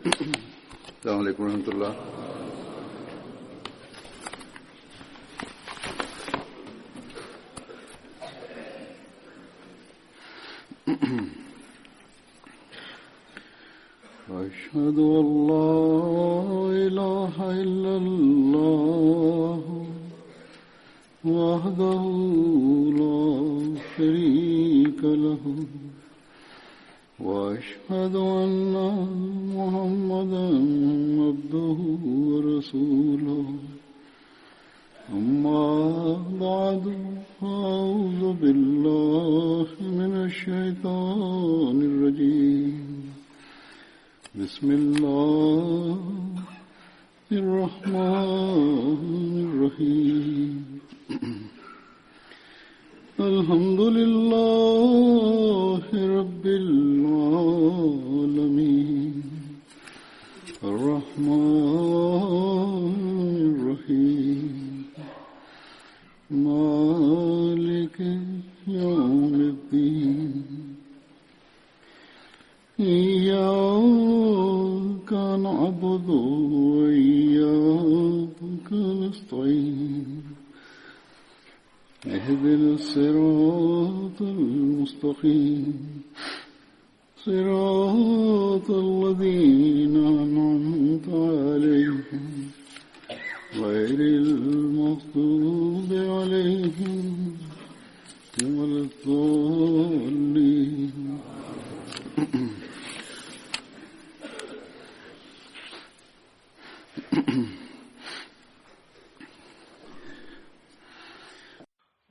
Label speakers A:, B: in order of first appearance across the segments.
A: السلام عليكم ورحمة الله. أشهد أن لا إله إلا الله وحده لا شريك له وأشهد أن محمدا عبده ورسوله أما بعد فأعوذ بالله من الشيطان الرجيم بسم الله الرحمن الرحيم الحمد لله رب العالمين الرحمن الرحيم مالك يوم الدين إياك نعبد وإياك نستعين اهدنا الصراط المستقيم صراط الذين أنعمت عليهم غير المغضوب عليهم ولا الضالين.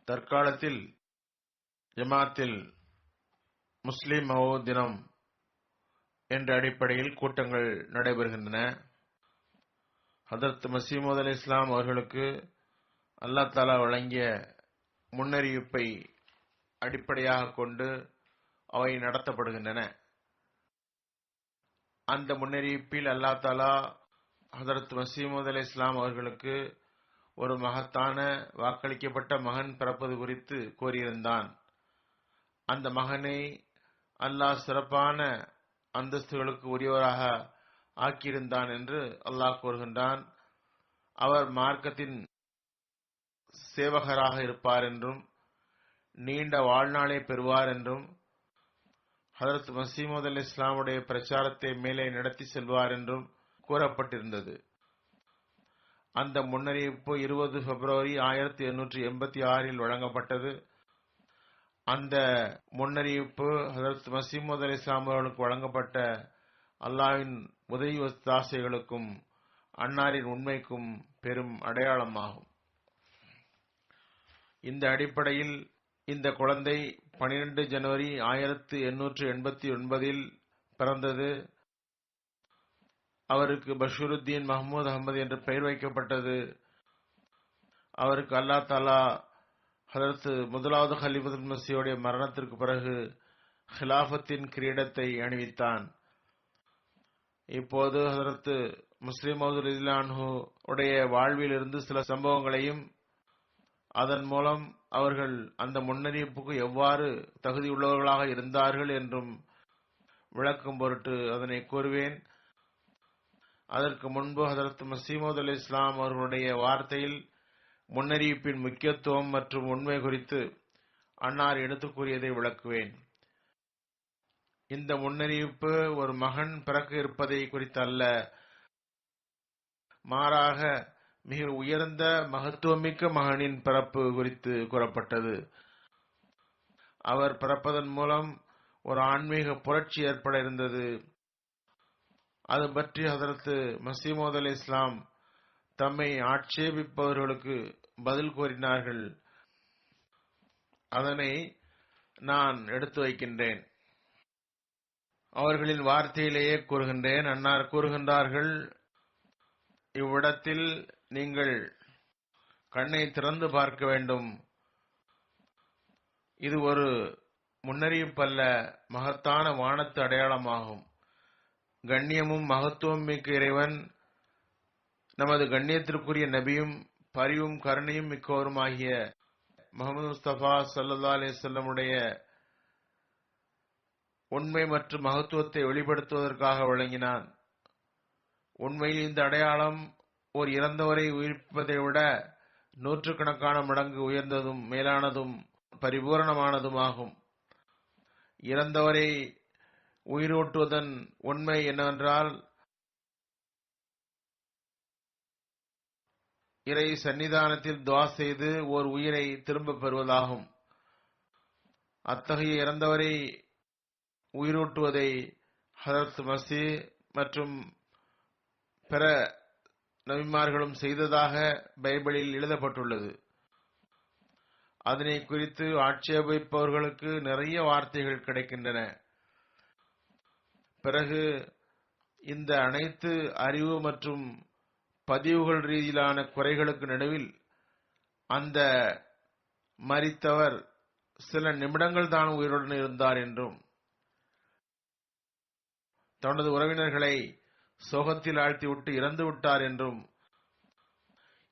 B: தற்காலத்தில் ஜமாத்தில் முஸ்லிம் மஹூத் தினம் என்ற அடிப்படையில் கூட்டங்கள் நடைபெறுகின்றன. ஹதரத் மஸீஹ் மவ்ஊத் அலைஹிஸ்ஸலாம் அவர்களுக்கு அல்லாஹ் தஆலா வழங்கிய முன்னறிவிப்பை அடிப்படையாக கொண்டு அவை நடத்தப்படுகின்றன. அந்த முன்னறிவிப்பில் அல்லாஹ் தஆலா ஹதரத் மஸீஹ் மவ்ஊத் அலைஹிஸ்ஸலாம் அவர்களுக்கு ஒரு மகத்தான வாக்களிக்கப்பட்ட மகன் பிறப்பது குறித்து கோரியிருந்தான். அந்த மகனை அல்லாஹ் சிறப்பான அந்தஸ்துகளுக்கு உரியவராக ஆக்கியிருந்தான் என்று அல்லாஹ் கூறுகின்றான். அவர் மார்க்கத்தின் சேவகராக இருப்பார் என்றும் நீண்ட வாழ்நாளை பெறுவார் என்றும் ஹதரத் மஸீஹ் மவ்ஊத் அலைஹிஸ்ஸலாமுடைய பிரச்சாரத்தை மேலே நடத்தி செல்வார் என்றும் கூறப்பட்டிருந்தது. அந்த முன்னறிவிப்பு 20 பிப்ரவரி 1886 வழங்கப்பட்டது. அந்த முன்னறிவிப்பு ஹதரத் மஸீஹ் மவ்ஊத் அலைஹிஸ்ஸலாம் அவர்களுக்கு வழங்கப்பட்ட அல்லாஹ்வின் உதவி ஒத்தாசைகளுக்கும் அன்னாரின் உண்மைக்கும் பெரும் அடையாளமாகும். இந்த அடிப்படையில் இந்த குழந்தை 12 ஜனவரி 1889 பிறந்தது. அவருக்கு பஷீருத்தீன் மஹ்மூத் அஹ்மத் என்ற பெயர் வைக்கப்பட்டது. அவருக்கு அல்லாஹ் தஆலா ஹதரத் முதலாவது கலீஃபத்துல் மஸீஹுடைய மரணத்திற்கு பிறகு ஹிலாஃபத்தின் கிரீடத்தை அணிவித்தான். இப்போது ஹதரத் முஸ்லிம் மவ்ஊத் ரலியல்லாஹு அன்ஹு உடைய வாழ்வில் இருந்து சில சம்பவங்களையும் அதன் மூலம் அவர்கள் அந்த முன்னறிவிப்புக்கு எவ்வாறு தகுதியுள்ளவர்களாக இருந்தார்கள் என்றும் விளக்கும் பொருட்டு அதனை கூறுவேன். அதற்கு முன்பு ஹதரத் மஸீஹ் மவ்ஊத் அலைஹிஸ்ஸலாம் அவர்களுடைய வார்த்தையில் முன்னறிவிப்பின் முக்கியத்துவம் மற்றும் உண்மை குறித்து அன்னார் எடுத்துக் கூறியதை விளக்குவேன். இந்த முன்னறிவிப்பு ஒரு மகன் பிறக்க இருப்பதை குறித்தல்ல, மாறாக மிக உயர்ந்த மகத்துவமிக்க மகனின் பிறப்பு குறித்து கூறப்பட்டது. அவர் பிறப்பதன் மூலம் ஒரு ஆன்மீக புரட்சி ஏற்பட இருந்தது. அது பற்றி ஹதரத் மஸீஹ் மவ்ஊத் அலைஹிஸ்ஸலாம் தம்மை ஆட்சேபிப்பவர்களுக்கு பதில் கூறினார்கள். அதனை நான் எடுத்து வைக்கின்றேன். அவர்களின் வார்த்தையிலேயே கூறுகின்றேன். அன்னார் கூறுகின்றார்கள், இவ்விடத்தில் நீங்கள் கண்ணை திறந்து பார்க்க வேண்டும். இது ஒரு முன்னறிவிப்பல்ல, மகத்தான வானத்து அடையாளமாகும். கண்ணியமும் மகத்துவம் மிக்க இறைவன் நமது கண்ணியத்திற்குரிய நபியும் பரிவும் கருணையும் மிக்கவருமாகிய முஹம்மது முஸ்தபா ஸல்லல்லாஹு அலைஹி வஸல்லம் உடைய உண்மை மற்றும் மகத்துவத்தை வெளிப்படுத்துவதற்காக வழங்கினான். உண்மையில் இந்த அடையாளம் ஒரு இறந்தவரை உயிர்ப்பிப்பதை விட நூற்றுக்கணக்கான மடங்கு உயர்ந்ததும் மேலானதும் பரிபூரணமானதுமாகும். இறந்தவரை உயிரூட்டுவதன் உண்மை என்னவென்றால், இறை சன்னிதானத்தில் துஆ செய்து ஓர் உயிரை திரும்பப் பெறுவதாகும். அத்தகைய இறந்தவரை உயிரூட்டுவதை ஹதரத் மஸீஹ் மற்றும் பிற நபிமார்களும் செய்ததாக பைபிளில் எழுதப்பட்டுள்ளது. அதனை குறித்து ஆட்சேபிப்பவர்களுக்கு நிறைய வார்த்தைகள் கிடைக்கின்றன. பிறகு இந்த அனைத்து அறிவு மற்றும் பதிவுகள் ரீதியிலான குறைகளுக்கு நடுவில் அந்த மரித்தவர் சில நிமிடங்கள் தான் உயிருடன் இருந்தார் என்றும், தனது உறவினர்களை சோகத்தில் ஆழ்த்திவிட்டு இறந்து விட்டார் என்றும்,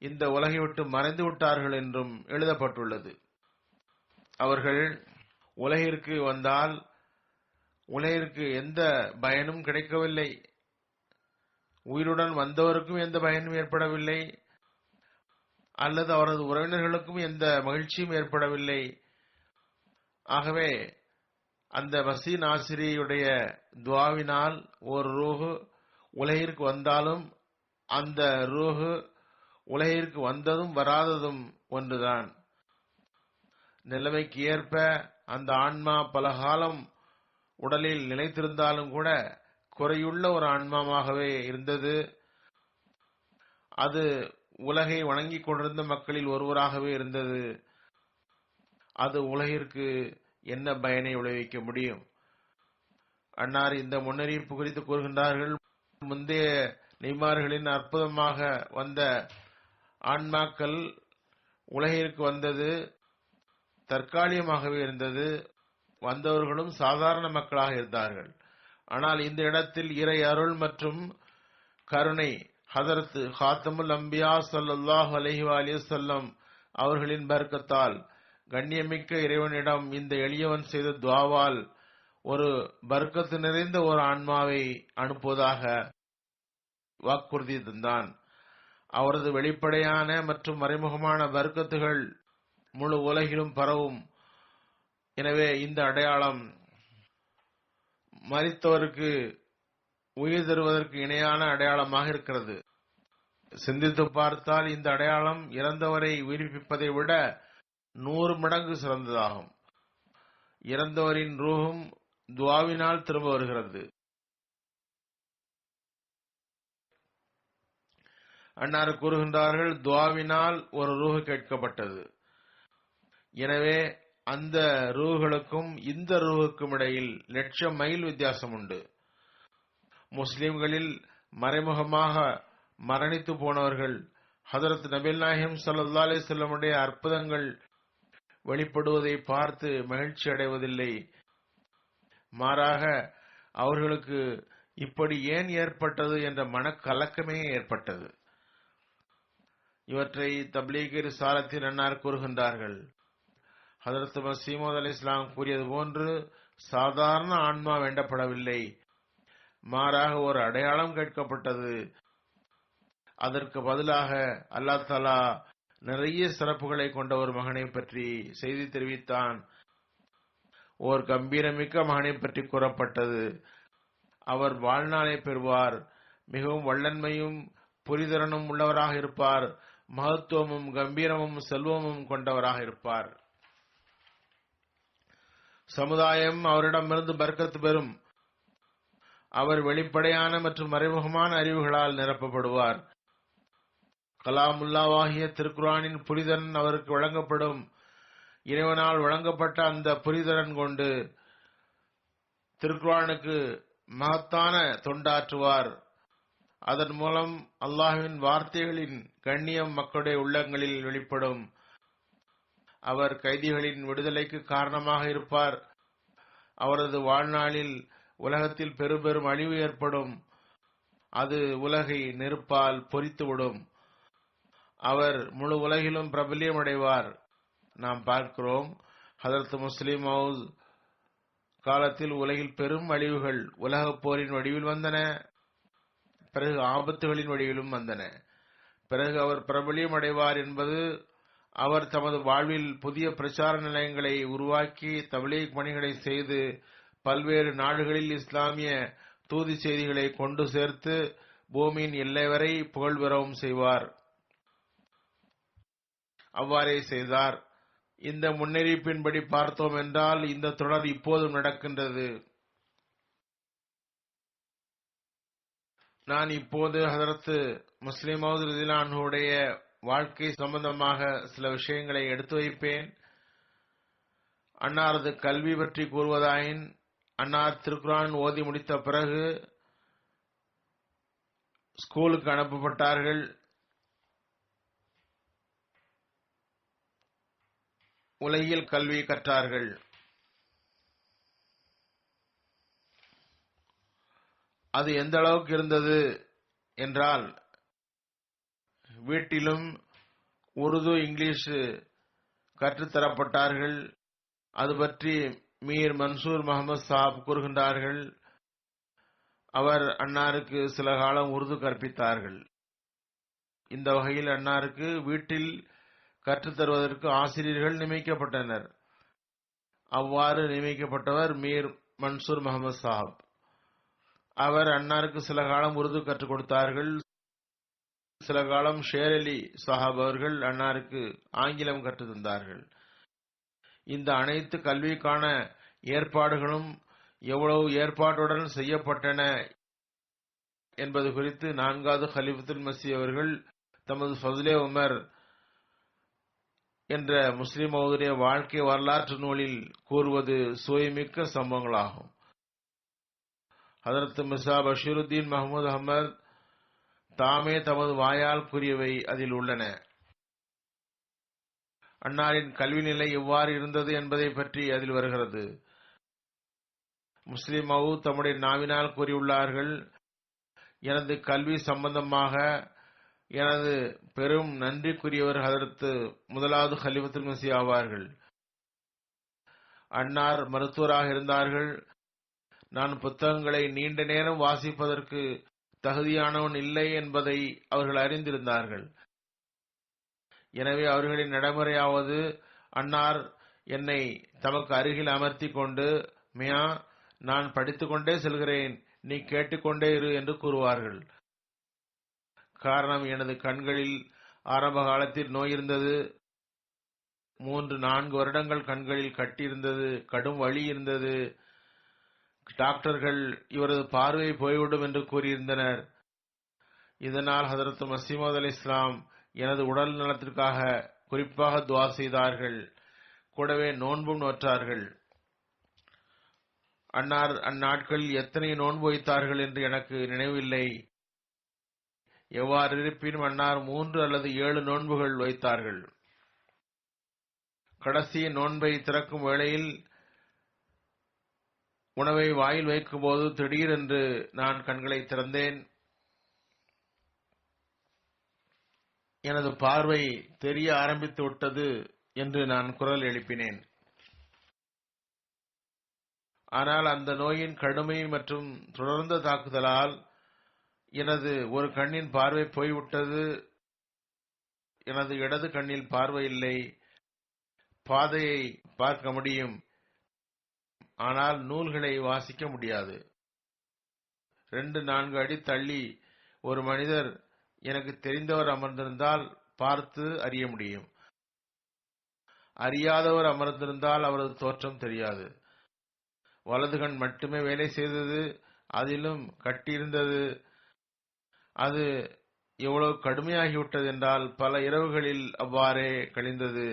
B: இந்த உலகை விட்டு மறைந்து விட்டார்கள் என்றும் எழுதப்பட்டுள்ளது. அவர்கள் உலகிற்கு வந்தால் உலகிற்கு எந்த பயனும் கிடைக்கவில்லை, உயிருடன் வந்தவருக்கும் எந்த பயனும் ஏற்படவில்லை, அல்லது அவரது உறவினர்களுக்கும் எந்த மகிழ்ச்சியும் ஏற்படவில்லை. ஆகவே அந்த மஸீஹ் நாசிரியுடைய துஆவினால் ஒரு ரூஹ் உலகிற்கு வந்தாலும் அந்த ரூஹ் உலகிற்கு வந்ததும் வராததும் ஒன்றுதான். நிலைமைக்கு ஏற்ப அந்த ஆன்மா பல காலம் உடலில் நிலைத்திருந்தாலும் கூட குறையுள்ள ஒரு ஆன்மாவாகவே இருந்தது. அது உலகை வணங்கிக் கொண்டிருந்த மக்களில் ஒருவராகவே இருந்தது. அது உலகிற்கு என்ன பயனை விளைவிக்க முடியும்? அன்னார் இந்த முன்னறிவிப்பு குறித்து கூறுகின்றார்கள், முந்தைய நபிமார்களின் அற்புதமாக வந்த ஆன்மாக்கள் உலகிற்கு வந்தது தற்காலிகமாகவே இருந்தது. வந்தவர்களும் சாதாரண மக்களாக இருந்தார்கள். ஆனால் இந்த இடத்தில் இறை அருள் மற்றும் கருணை ஹதரத் ஹாத்தமுல் அம்பியா ஸல்லல்லாஹு அலைஹி வஸல்லம் அவர்களின் பர்க்கத்தால் கண்ணியமிக்க இறைவனிடம் இந்த எளியவன் செய்த துஆவால் ஒரு பர்க்கத்து நிறைந்த ஒரு ஆன்மாவை அனுப்புவதாக வாக்குறுதி தந்தான். அவரது வெளிப்படையான மற்றும் மறைமுகமான பர்க்கத்துகள் முழு உலகிலும் பரவும். எனவே இந்த அடையாளம் மரித்தவருக்கு உயிர் தருவதற்கு இணையான அடையாளமாக இருக்கிறது. சிந்தித்து பார்த்தால் இந்த அடையாளம் இறந்தவரை உயிர்ப்பிப்பதை விட 100 மடங்கு சிறந்ததாகும். இறந்தவரின் ரூஹும் துஆவினால் திரும்ப வருகிறது. அன்னார் கூறுகின்றார்கள், துஆவினால் ஒரு ரூஹ் கேட்கப்பட்டது. எனவே அந்த ரூஹுகளுக்கும் இந்த ரூஹுக்கும் இடையில் 1,00,000 மைல் வித்தியாசம் உண்டு. முஸ்லிம்களில் மறைமுகமாக மரணித்து போனவர்கள் ஹதரத் நபிகள் நாயகம் ஸல்லல்லாஹு அலைஹி வஸல்லம் உடைய அற்புதங்கள் வெளிப்படுவதை பார்த்து மகிழ்ச்சி அடைவதில்லை. மாறாக அவர்களுக்கு இப்படி ஏன் ஏற்பட்டது என்ற மனக்கலக்கமே ஏற்பட்டது. இவற்றை தப்லீக் ரிசாலத்தில் அன்னார் கூறுகின்றார்கள். ஹதரத் மஸீஹ் மவ்ஊத் அலைஹிஸ்ஸலாம் கூறியது போன்று சாதாரண ஆன்மா வேண்டப்படவில்லை, மாறாக ஒரு அடையாளம் கேட்கப்பட்டது. அதற்கு பதிலாக அல்லாஹ் தஆலா நிறைய சிறப்புகளை கொண்ட ஒரு மகனை பற்றி செய்தி தெரிவித்தான். ஓர் கம்பீரமிக்க மகனை பற்றி கூறப்பட்டது. அவர் வாழ்நாளை பெறுவார், மிகவும் வல்லன்மையும் புரிதரனும் உள்ளவராக இருப்பார், மகத்துவமும் கம்பீரமும் செல்வமும் கொண்டவராக இருப்பார். சமுதாயம் அவரிடமிருந்து பர்க்கத்து பெறும். அவர் வெளிப்படையான மற்றும் மறைமுகமான அறிவுகளால் நிரப்பப்படுவார். கலாமுல்லாவாகிய திருக்குர்ஆனின் புரிதன் அவருக்கு வழங்கப்படும். இறைவனால் வழங்கப்பட்ட அந்த புரிதரன் கொண்டு திருக்குர்ஆனுக்கு மகத்தான தொண்டாற்றுவார். அதன் மூலம் அல்லாஹ்வின் வார்த்தைகளின் கண்ணியம் மக்களுடைய உள்ளங்களில் வெளிப்படும். அவர் கைதிகளின் விடுதலைக்கு காரணமாக இருப்பார். அவரது வாழ்நாளில் உலகத்தில் பெரும் அழிவு ஏற்படும். அது உலகை நெருப்பால் பொரித்துவிடும். அவர் முழு உலகிலும் பிரபல்யம் அடைவார். நாம் பார்க்கிறோம், ஹதரத் முஸ்லிம் மவ்ஊத் காலத்தில் உலகில் பெரும் அழிவுகள் உலகப் போரின் வடிவில் வந்தன. பிறகு ஆபத்துகளின் வழியிலும் வந்தன. பிறகு அவர் பிரபலியம் அடைவார் என்பது அவர் தமது வாழ்வில் புதிய பிரச்சார நிலையங்களை உருவாக்கி தப்லீக் பணிகளை செய்து பல்வேறு நாடுகளில் இஸ்லாமிய தூது செய்திகளை கொண்டு சேர்த்து பூமியின் எல்லை வரை புகழ் பெறவும் செய்வார். அவ்வாறே செய்தார். இந்த முன்னறிவிப்பின்படி பார்த்தோம் என்றால் இந்த தொடர் இப்போதும் நடக்கின்றது. நான் இப்போது ஹதரத் முஸ்லிம் மவ்ஊத் ரலியல்லாஹு அன்ஹுவுடைய வாழ்க்கை சம்பந்தமாக சில விஷயங்களை எடுத்து வைப்பேன். அன்னாரது கல்வி பற்றி கூறுவதாயின், அன்னார் திருக்குர்ஆன் ஓதி முடித்த பிறகு ஸ்கூலுக்கு அனுப்பப்பட்டார்கள். உலகியல் கல்வி கற்றார்கள். அது எந்த அளவுக்கு இருந்தது என்றால், வீட்டிலும் உருது இங்கிலீஷ் கற்றுத்தரப்பட்டார்கள். அது பற்றி மீர் மன்சூர் முகமது சாப் கூறுகின்றார்கள். அவர் அன்னாருக்கு சில காலம் உருது கற்பித்தார்கள். இந்த வகையில் அன்னாருக்கு வீட்டில் கற்றுத்தருவதற்கு ஆசிரியர்கள் நியமிக்கப்பட்டனர். அவ்வாறு நியமிக்கப்பட்டவர் மீர் மன்சூர் முகமது சாப். அவர் அன்னாருக்கு சில காலம் உருது கற்றுக் கொடுத்தார்கள். சில காலம் ஷேர் அலி சாஹாப் அவர்கள் அன்னாருக்கு ஆங்கிலம் கற்றுத் தந்தார்கள். இந்த அனைத்து கல்விக்கான ஏற்பாடுகளும் எவ்வளவு ஏற்பாட்டுடன் செய்யப்பட்டன என்பது குறித்து 4வது கலீஃபத்துல் மஸீஹ் அவர்கள் தமது ஃபஸ்லே உமர் என்ற முஸ்லிம் மவ்ஊதுடைய வாழ்க்கை வரலாற்று நூலில் கூறுவது சுவைமிக்க சம்பவங்களாகும். ஹதரத் மிர்சா பஷீருத்தீன் மஹமூத் அஹமத் தாமே தமது வாயால் கூறியவை அதில் உள்ளன. அன்னாரின் கல்வி நிலை எவ்வாறு இருந்தது என்பதை பற்றி அதில் வருகிறது. முஸ்லிம் மவ்ஊத் தம்முடைய நாவினால் கூறியுள்ளார்கள், எனது கல்வி சம்பந்தமாக எனது பெரும் நன்றிக்குரியவர் ஹதரத் 1வது கலீஃபத்துல் மஸீஹ் ஆவார்கள். அன்னார் மருத்துவராக இருந்தார்கள். நான் புத்தகங்களை நீண்ட நேரம் வாசிப்பதற்கு தகுதியானவன் இல்லை என்பதை அவர்கள் அறிந்திருந்தார்கள். எனவே அவர்களின் நடைமுறையாவது, அன்னார் என்னை தமக்கு அருகில் அமர்த்தி கொண்டு, மியா, நான் படித்துக்கொண்டே செல்கிறேன், நீ கேட்டுக்கொண்டே இரு என்று கூறுவார்கள். காரணம், எனது கண்களில் ஆரம்ப காலத்தில் நோய் இருந்தது. 3-4 வருடங்கள் கண்களில் கட்டியிருந்தது. கடும் வலி இருந்தது. டாக்டர்கள் இவரது பார்வை போய்விடும் என்று கூறியிருந்தனர். இதனால் ஹதரத் மஸீஹ் மவ்ஊத் அலைஹிஸ்ஸலாம் எனது உடல் நலத்திற்காக குறிப்பாக துஆ செய்தார்கள். கூடவே நோன்பும் நோற்றார்கள். அன்னார் அந்நாட்களில் எத்தனை நோன்பு வைத்தார்கள் என்று எனக்கு நினைவில்லை. எவ்வாறு இருப்பினும் அன்னார் 3 அல்லது 7 நோன்புகள் வைத்தார்கள். கடைசி நோன்பை திறக்கும் வேளையில் உணவை வாயில் வைக்கும் போது திடீரென்று நான் கண்களை திறந்தேன். எனது பார்வை தெரிய ஆரம்பித்து விட்டது என்று நான் குரல் எழுப்பினேன். ஆனால் அந்த நோயின் கடுமை மற்றும் தொடர்ந்த தாக்குதலால் எனது ஒரு கண்ணின் பார்வை போய்விட்டது. எனது இடது கண்ணில் பார்வை இல்லை. பாதையை பார்க்க முடியும், ஆனால் நூல்களை வாசிக்க முடியாது. 2-4 அடி தள்ளி ஒரு மனிதர் எனக்கு தெரிந்தவர் அமர்ந்திருந்தால் பார்த்து அறிய முடியும். அறியாதவர் அமர்ந்திருந்தால் அவரது தோற்றம் தெரியாது. வலது கண் மட்டுமே வேலை செய்தது. அதிலும் கட்டியிருந்தது. அது எவ்வளவு கடுமையாகிவிட்டது என்றால் பல இரவுகளில் அவ்வாறே கழிந்தது.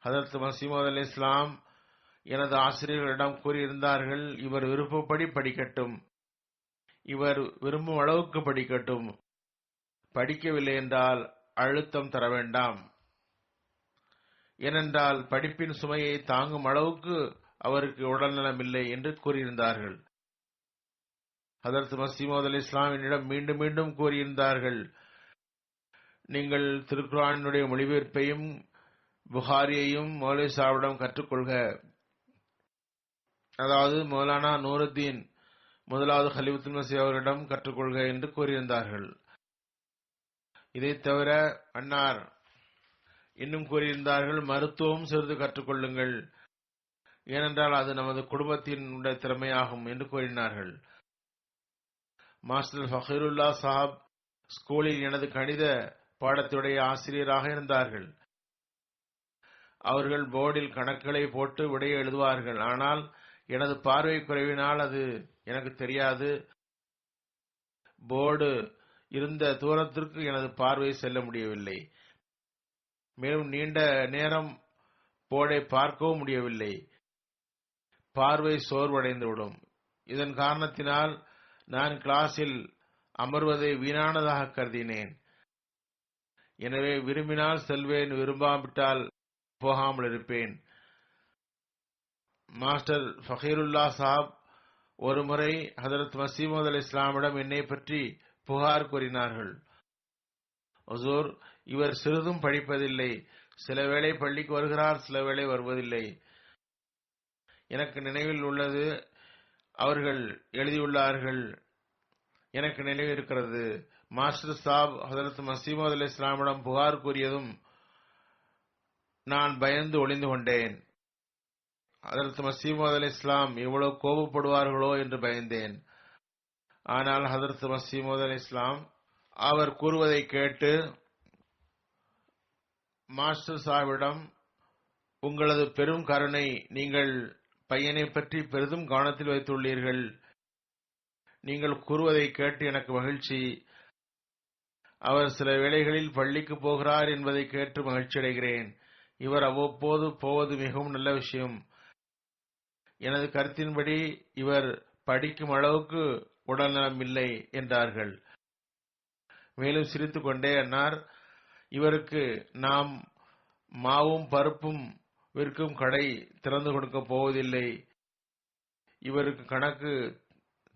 B: ஹதரத் மஸீஹ் மவ்ஊத் அலைஹிஸ்ஸலாம் எனது ஆசிரியர்களிடம் கூறியிருந்தார்கள், இவர் விருப்பப்படி படிக்கட்டும், இவர் விரும்பும் அளவுக்கு படிக்கட்டும், படிக்கவில்லை என்றால் அழுத்தம் தர வேண்டாம். ஏனென்றால் படிப்பின் சுமையை தாங்கும் அளவுக்கு அவருக்கு உடல்நலம் இல்லை என்று கூறியிருந்தார்கள். ஹதரத் மஸீஹ் மவ்ஊத் அலைஹிஸ்ஸலாம் என்னிடம் மீண்டும் மீண்டும் கூறியிருந்தார்கள், நீங்கள் திருக்குர்ஆனுடைய மொழிபெயர்ப்பையும் புகாரியையும் மௌலவி சாஹிபிடம் கற்றுக்கொள்க. அதாவது மௌலானா நூருத்தீன் முதலாவது ஹலிஃபத்துல் மஸீஹ் அவர்களிடம் கற்றுக்கொள்க என்று கூறியிருந்தார்கள். இதைத் தவிர அன்னார் இன்னும் கூறியிருந்தார்கள், மருத்துவம் சிறிது கற்றுக்கொள்ளுங்கள், ஏனென்றால் அது நமது குடும்பத்தின் திறமையாகும் என்று கூறினார்கள். மாஸ்டர் ஃபஹீருல்லா சாஹப் ஸ்கூலில் எனது கணித பாடத்துடைய ஆசிரியராக இருந்தார்கள். அவர்கள் போர்டில் கணக்குகளை போட்டு விடையை எழுதுவார்கள். ஆனால் எனது பார்வை குறைவினால் அது எனக்கு தெரியாது. போர்டு இருந்த தூரத்திற்கு எனது பார்வை செல்ல முடியவில்லை. மேலும் நீண்ட நேரம் போர்டை பார்க்கவும் முடியவில்லை. பார்வை சோர்வடைந்துவிடும். இதன் காரணத்தினால் நான் கிளாஸில் அமர்வதை வீணானதாக கருதினேன். எனவே விரும்பினால் செல்வேன், விரும்பாவிட்டால் போகாமல் இருப்பேன். மாஸ்டர் ஃபஹீருல்லா சாப் ஒரு முறை ஹதரத் மஸீஹ் மவ்ஊத் அலைஹிஸ்ஸலாமிடம் என்னை பற்றி புகார் கூறினார்கள். ஹுசூர், இவர் சிறிதும் படிப்பதில்லை, சில வேளை பள்ளிக்கு வருகிறார், சில வேளை வருவதில்லை. எனக்கு நினைவில் உள்ளது, அவர்கள் எழுதியுள்ளார்கள், எனக்கு நினைவு இருக்கிறது. மாஸ்டர் சாப் ஹதரத் மஸீஹ் மவ்ஊத் அலைஹிஸ்ஸலாமிடம் புகார் கூறியதும் நான் பயந்து ஒளிந்து கொண்டேன். ஹதரத் மஸீஹ் மவ்ஊத் அலைஹிஸ்ஸலாம் எவ்வளவு கோபப்படுவார்களோ என்று பயந்தேன். ஆனால் ஹதரத் மஸீஹ் மவ்ஊத் அலைஹிஸ்ஸலாம் அவர் கூறுவதை கேட்டு மாஸ்டர் சாஹிபிடம், உங்களது பெரும் கருணை, நீங்கள் பையனை பற்றி பெரிதும் கவனத்தில் வைத்துள்ளீர்கள். நீங்கள் கூறுவதை கேட்டு எனக்கு மகிழ்ச்சி. அவர் சில வேளைகளில் பள்ளிக்கு போகிறார் என்பதை கேட்டு மகிழ்ச்சி அடைகிறேன். இவர் அவ்வப்போது போவது மிகவும் நல்ல விஷயம். எனது கருத்தின்படி இவர் படிக்கும் அளவுக்கு உடல்நலம் இல்லை என்றார்கள். மேலும் சிரித்துக் கொண்டே அன்னார், இவருக்கு நாம் மாவும் பருப்பும் விற்கும் கடை திறந்து கொடுக்க போவதில்லை. இவருக்கு கணக்கு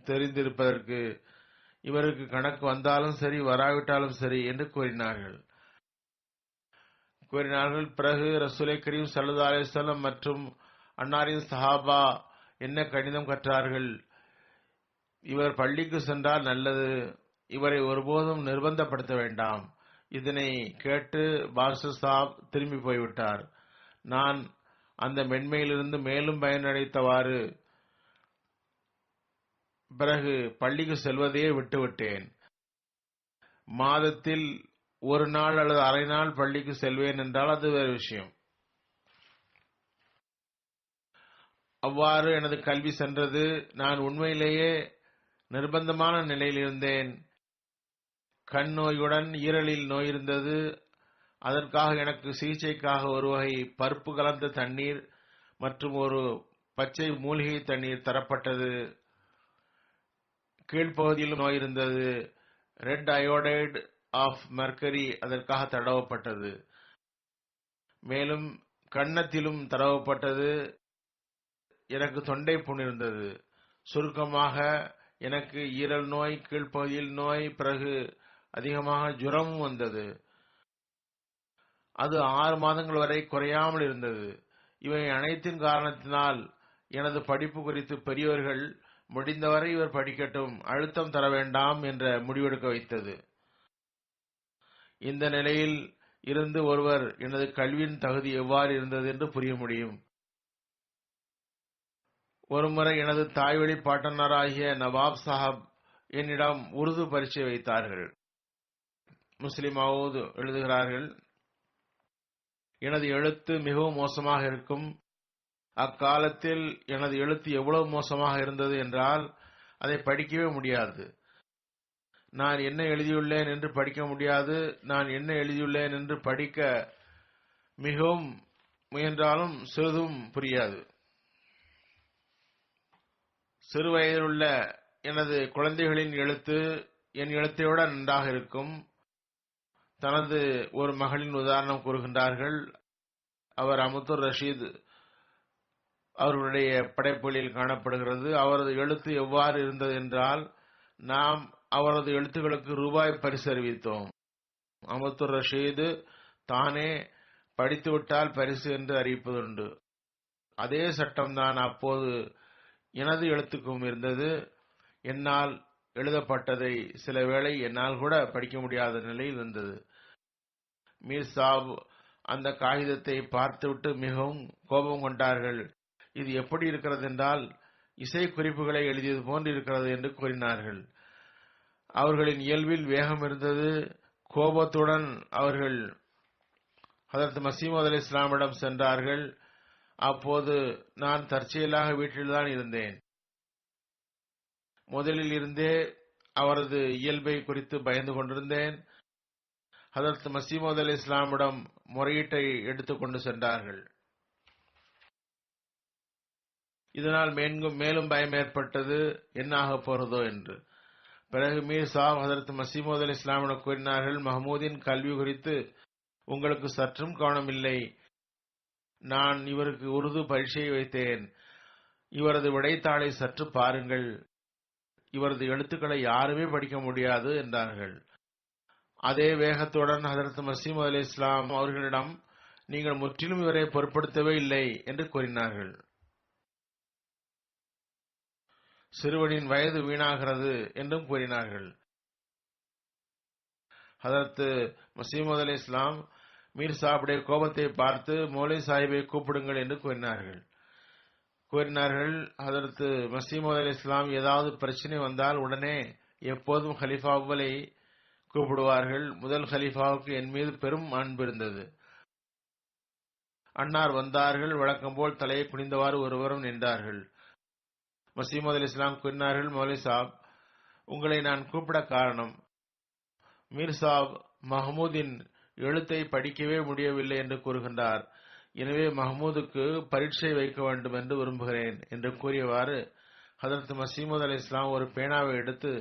B: தெரிந்திருப்பதற்கு, இவருக்கு கணக்கு வந்தாலும் சரி வராவிட்டாலும் சரி என்று கூறினார்கள். பிறகு ரசூலை கரீம் ஸல்லல்லாஹு அலைஹி வஸல்லம் மற்றும் அன்னாரின் சஹாபா என்ன கணிதம் கற்றார்கள். இவர் பள்ளிக்கு சென்றால் நல்லது, இவரை ஒருபோதும் நிர்பந்தப்படுத்த வேண்டாம். இதனை கேட்டு பாஸ்டர் சாப் திரும்பி போய்விட்டார். நான் அந்த மென்மையிலிருந்து மேலும் பயனடைத்தவாறு பிறகு பள்ளிக்கு செல்வதையே விட்டுவிட்டேன். மாதத்தில் ஒரு நாள் அல்லது அரை நாள் பள்ளிக்கு செல்வேன் என்றால் அது வேறு விஷயம். அவ்வாறு எனது கல்வி சென்றது. நான் உண்மையிலேயே நிர்பந்தமான நிலையில் இருந்தேன். கண் நோயுடன் ஈரலில் நோய் இருந்தது. அதற்காக எனக்கு சிகிச்சைக்காக ஒரு வகை பருப்பு கலந்த தண்ணீர் மற்றும் ஒரு பச்சை மூலிகை தண்ணீர் தரப்பட்டது. கீழ்ப்பகுதியில் நோய் இருந்தது. ரெட் அயோடைடு ஆஃப் மெர்க்கரி அதற்காக தடவப்பட்டது. மேலும் கன்னத்திலும் தடவப்பட்டது. எனக்கு தொண்டை புண் இருந்தது. சுருக்கமாக எனக்கு ஈரல் நோய், கீழ்ப்பகுதியில் நோய், பிறகு அதிகமாக ஜுரமும் வந்தது. அது 6 மாதங்கள் வரை குறையாமல் இருந்தது. இவை அனைத்தின் காரணத்தினால் எனது படிப்பு குறித்து பெரியவர்கள் முடிந்தவரை இவர் படிக்கட்டும், அழுத்தம் தர வேண்டாம் என்ற முடிவெடுக்க வைத்தது. இந்த நிலையில் இருந்து ஒருவர் எனது கல்வியின் தகுதி எவ்வாறு இருந்தது என்று புரிய முடியும். ஒருமுறை எனது தாய்வழி பாட்டனாராகிய நவாப் சாஹப் என்னிடம் உருது பரீட்சை வைத்தார்கள். முஸ்லிம் மவ்ஊத் எழுதுகிறார்கள், எனது எழுத்து மிகவும் மோசமாக இருக்கும். அக்காலத்தில் எனது எழுத்து எவ்வளவு மோசமாக இருந்தது என்றால் அதை படிக்கவே முடியாது. நான் என்ன எழுதியுள்ளேன் என்று படிக்க முடியாது. நான் என்ன எழுதியுள்ளேன் என்று படிக்க மிகவும் முயன்றாலும் சிறிதும் புரியாது. சிறு வயதிலுள்ள எனது குழந்தைகளின் எழுத்து என் எழுத்தை விட நன்றாக இருக்கும். தனது ஒரு மகளின் உதாரணம் கூறுகின்றார்கள். அவர் அமுத்துர் ரஷீத் அவர்களுடைய படைப்புகளில் காணப்படுகிறது. அவரது எழுத்து எவ்வாறு இருந்தது என்றால், நாம் அவரது எழுத்துக்களுக்கு ரூபாய் பரிசு அறிவித்தோம். அமுத்துர் ரஷீத் தானே படித்துவிட்டால் பரிசு என்று அறிவிப்பதுண்டு. அதே சட்டம்தான் அப்போது எனது எழுத்துக்கும் இருந்தது. என்னால் எழுதப்பட்டதை சில வேளை என்னால் கூட படிக்க முடியாத நிலையில் இருந்தது. மீர் சாப் அந்த காகிதத்தை பார்த்துவிட்டு மிகவும் கோபம் கொண்டார்கள். இது எப்படி இருக்கிறது என்றால் இசை குறிப்புகளை எழுதியது போன்று இருக்கிறது என்று கூறினார்கள். அவர்களின் இயல்பில் வேகம் இருந்தது. கோபத்துடன் அவர்கள் ஹதரத் மசீமது அலைஹிஸ்ஸலாமிடம் சென்றார்கள். அப்போது நான் தற்செயலாக வீட்டில்தான் இருந்தேன். முதலில் இருந்தே அவரது இயல்பை குறித்து பயந்து கொண்டிருந்தேன். ஹதரத் மசீமது அலைஹிஸ்ஸலாமிடம் முறையீட்டை எடுத்துக்கொண்டு சென்றார்கள். இதனால் மேலும் பயம் ஏற்பட்டது, என்ன ஆகப் போறதோ என்று. பிறகு மீர் சாப் ஹதரத் மசீமது அலைஹிஸ்ஸலாமிடம் கூறினார்கள், மஹமூதின் கல்வி குறித்து உங்களுக்கு சற்றும் கவனம் இல்லை. நான் இவருக்கு உருது பரீட்சை வைத்தேன். இவரது விடைத்தாளை சற்று பாருங்கள். இவரது எழுத்துக்களை யாருமே படிக்க முடியாது என்றார்கள். அதே வேகத்துடன் ஹதரத் மசீமது அலைஹிஸ்ஸலாம் அவர்களிடம், நீங்கள் முற்றிலும் இவரை பொருட்படுத்தவே இல்லை என்று கூறினார்கள். சிறுவனின் வயது வீணாகிறது என்றும் கூறினார்கள். ஹதரத் மசீமது அலைஹிஸ்ஸலாம் மீர் சாஹிபுடைய கோபத்தை பார்த்து மௌலை சாஹிபை கூப்பிடுங்கள் என்று கூறினார்கள். ஹதரத் மசீமது அலைஹிஸ்ஸலாம் ஏதாவது பிரச்சனை வந்தால் உடனே எப்போதும் ஹலீஃபா அவ்வலை கூப்பிடுவார்கள். முதல் ஹலீஃபாவுக்கு என் மீது பெரும் அன்பு இருந்தது. அன்னார் வந்தார்கள். வழக்கம் போல் தலையை குனிந்தவாறு ஒருவரும் நின்றார்கள். மசீமது அலைஹிஸ்ஸலாம் கூறினார்கள், மௌலை சாப், உங்களை நான் கூப்பிட காரணம், மீர் சாப் மஹமூதின் எழுத்தை படிக்கவே முடியவில்லை என்று கூறுகின்றார். எனவே மஹமூதுக்கு பரீட்சை வைக்க வேண்டும் என்று விரும்புகிறேன் என்று கூறியவாறு ஹதரத் மசீமது அலைஹிஸ்ஸலாம் ஒரு பேனாவை எடுத்து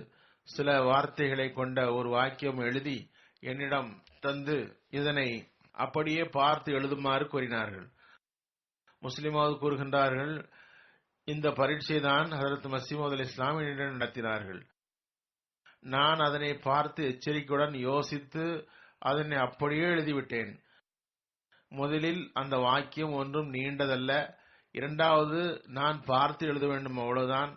B: சில வார்த்தைகளை கொண்ட ஒரு வாக்கியம் எழுதி என்னிடம் தந்து இதனை அப்படியே பார்த்து எழுதுமாறு கூறினார்கள். முஸ்லிமாவது கூறுகின்றார்கள், இந்த பரீட்சை தான் ஹதரத் மசீமது அலைஹிஸ்ஸலாம் என்னிடம் நடத்தினார்கள். நான் அதனை பார்த்து எச்சரிக்கையுடன் யோசித்து அதனை அப்படியே எழுதிவிட்டேன். முதலில் அந்த வாக்கியம் ஒன்றும் நீண்டதல்ல. இரண்டாவது, நான் பார்த்து எழுத வேண்டும், அவ்வளவுதான்.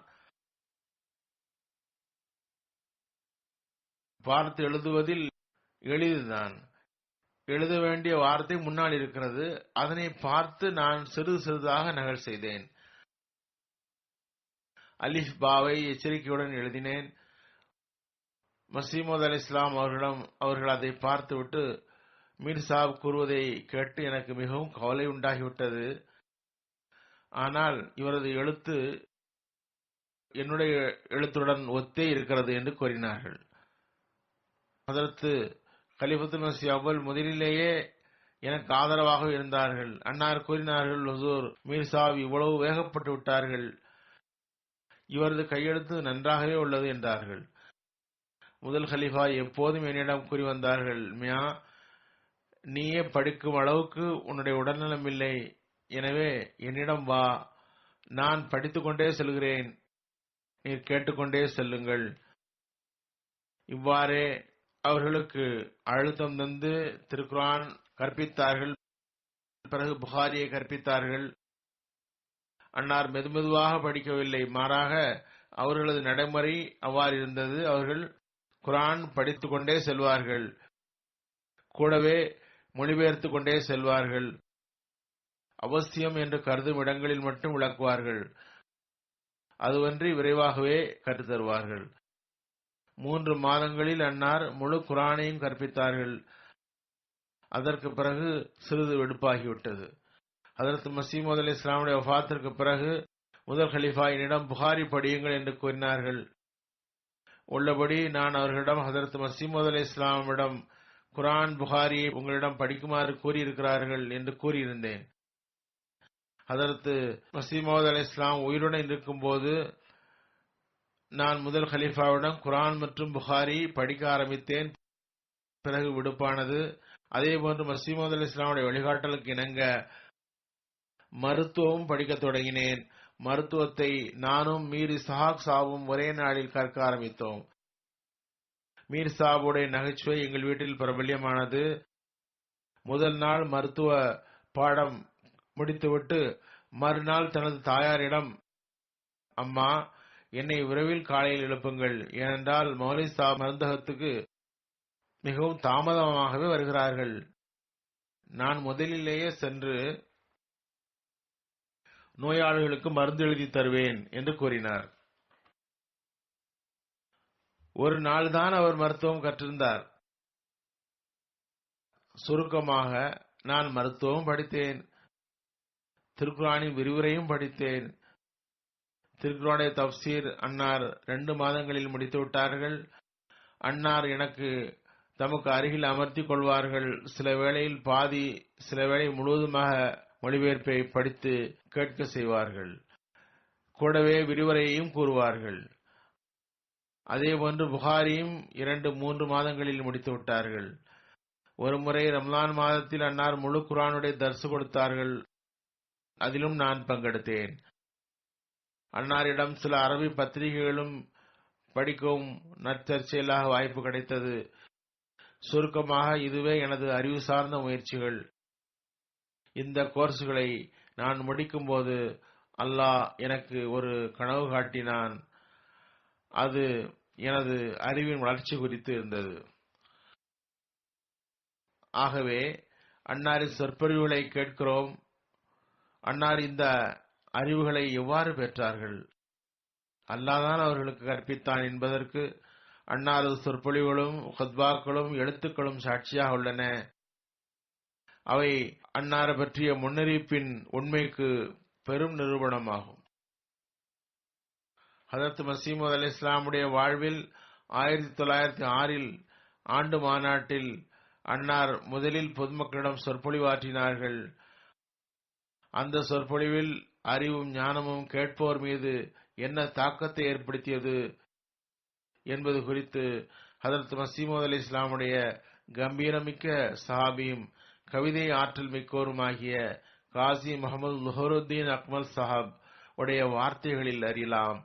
B: பார்த்து எழுதுவதில் எளிதுதான். எழுத வேண்டிய வார்த்தை முன்னால் இருக்கிறது. அதனை பார்த்து நான் சிறிது சிறிதாக நகல் செய்தேன். அலிஃப் பாவை எச்சரிக்கையுடன் எழுதினேன். மசீமது அலைஹிஸ்ஸலாம் அவர்கள் அதை பார்த்துவிட்டு மீர் சாப் கூறுவதை கேட்டு எனக்கு மிகவும் கவலை உண்டாகிவிட்டது. ஆனால் இவரது எழுத்து என்னுடைய எழுத்துடன் ஒத்தே இருக்கிறது என்று கூறினார்கள். ஹதரத் கலிஃபத்துல் மஸீஹ் அவ்வல் முதலிலேயே எனக்கு ஆதரவாக இருந்தார்கள். அன்னார் கூறினார்கள், ஹுசூர், மீர் சாப் இவ்வளவு வேகப்பட்டு விட்டார்கள், இவரது கையெழுத்து நன்றாகவே உள்ளது என்றார்கள். முதல் கலீஃபா எப்போதும் என்னிடம் கூறி வந்தார்கள், மியா, நீயே படிக்கும் அளவுக்கு உன்னுடைய உடல்நலம் இல்லை, எனவே என்னிடம் வா, நான் படித்துக் கொண்டே செல்கிறேன், நீர் கேட்டுக்கொண்டே செல்லுங்கள். இவ்வாறே அவர்களுக்கு அழுத்தம் தந்து திருக்குர்ஆன் கற்பித்தார்கள். பிறகு புகாரியை கற்பித்தார்கள். அன்னார் மெதுமெதுவாக படிக்கவில்லை, மாறாக அவர்களது நடைமுறை அவ்வாறு இருந்தது. அவர்கள் குர்ஆன் படித்துக் கொண்டே செல்வார்கள், கூடவே மொழிபெயர்த்துக் கொண்டே செல்வார்கள். அவசியம் என்று கருதும் இடங்களில் மட்டும் விளக்குவார்கள், அதுவன்றி விரைவாகவே கற்றுத்தருவார்கள். 3 மாதங்களில் அன்னார் முழு குர்ஆனையும் கற்பித்தார்கள். அதற்கு பிறகு சிறிது வெடுப்பாகிவிட்டது. ஹதரத் மசீமது அலைஹிஸ்ஸலாமுடைய வஃபாத்திற்கு பிறகு முதல் கலீஃபா என்னிடம் புகாரி படியுங்கள் என்று கூறினார்கள். உள்ளபடி நான் அவர்களிடம், ஹதரத் மசீமது அலைஹிஸ்ஸலாமிடம் குர்ஆன் புகாரியை உங்களிடம் படிக்குமாறு கூறியிருக்கிறார்கள் என்று கூறியிருந்தேன். ஹதரத் மசீமது அலைஹிஸ்ஸலாம் உயிருடன் இருக்கும் போது நான் முதல் கலீஃபாவிடம் குர்ஆன் மற்றும் புகாரி படிக்க ஆரம்பித்தேன். பிறகு விடுப்பானது. அதேபோன்று மசீமது அலைஹிஸ்ஸலாமுடைய வழிகாட்டலுக்கு இணங்க மருத்துவமும் படிக்க தொடங்கினேன். மருத்துவத்தை நானும் மீர் இஸ்ஹாக் சாபும் ஒரே நாளில் கற்க ஆரம்பித்தோம். மீர் சாபுடைய நகைச்சுவை எங்கள் வீட்டில் பிரபல்யமானது. முதல் நாள் மருத்துவ பாடம் முடித்துவிட்டு மறுநாள் தனது தாயாரிடம், அம்மா, என்னை விரைவில் காலையில் எழுப்புங்கள், ஏனென்றால் மௌலவி சாப் மருந்தகத்துக்கு மிகவும் தாமதமாகவே வருகிறார்கள். நான் முதலிலேயே சென்று நோயாளிகளுக்கு மருந்து எழுதி தருவேன் என்று கூறினார். ஒரு நாள் தான் அவர் மருத்துவம் கற்றிருந்தார். சுருக்கமாக, நான் மருத்துவம் படித்தேன், திருக்குரானின் விரிவுரையும் படித்தேன். திருக்குரானுடைய தப்சீர் அன்னார் 2 மாதங்களில் முடித்து விட்டார்கள். அன்னார் எனக்கு தமக்கு அருகில் அமர்த்திக் கொள்வார்கள். சில வேளையில் பாதி, சில வேளை முழுவதுமாக மொழிபெயர்ப்பை படித்து கேட்க செய்வார்கள். கூடவே விரிவுரையையும் கூறுவார்கள். அதேபோன்று புகாரியும் 2-3 மாதங்களில் முடித்து விட்டார்கள். ஒருமுறை ரம்லான் மாதத்தில் அன்னார் முழு குரானுடைய தர்சு கொடுத்தார்கள். அதிலும் நான் பங்கெடுத்தேன். அன்னாரிடம் சில அரபி பத்திரிகைகளும் படிக்கவும் நற்சர்ச்சையிலாக வாய்ப்பு கிடைத்தது. சுருக்கமாக, இதுவே எனது அறிவு சார்ந்த முயற்சிகள். இந்த கோர்ஸ்களை நான் முடிக்கும் போது அல்லாஹ் எனக்கு ஒரு கனவு காட்டினான். அது எனது அறிவின் வளர்ச்சி குறித்து இருந்தது. ஆகவே அன்னாரின் சொற்பொழிவுகளை கேட்கிறோம். அன்னார் இந்த அறிவுகளை எவ்வாறு பெற்றார்கள்? அல்லாஹ் தான் அவர்களுக்கு கற்பித்தான் என்பதற்கு அன்னாரது சொற்பொழிவுகளும் ஹுத்பாக்களும் எழுத்துக்களும் சாட்சியாக உள்ளன. அவை அன்னாரை பற்றிய முன்னறிவிப்பின் உண்மைக்கு பெரும் நிரூபணமாகும். ஹதரத் மஸீஹ் மவ்ஊத் அலைஹிஸ்ஸலாமுடைய வாழ்வில் 1906 ஆண்டு மாநாட்டில் அன்னார் முதலில் பொதுமக்களிடம் சொற்பொழிவாற்றினார்கள். அந்த சொற்பொழிவில் அறிவும் ஞானமும் கேட்போர் மீது என்ன தாக்கத்தை ஏற்படுத்தியது என்பது குறித்து ஹதரத் மஸீஹ் மவ்ஊத் அலைஹிஸ்ஸலாமுடைய கம்பீரமிக்க சஹாபியும் கவிதை ஆற்றல் மிக்கோருமாகிய காசி முகமது லுஹருத்தீன் அக்மல் சாஹப் உடைய வார்த்தைகளில் அறியலாம்.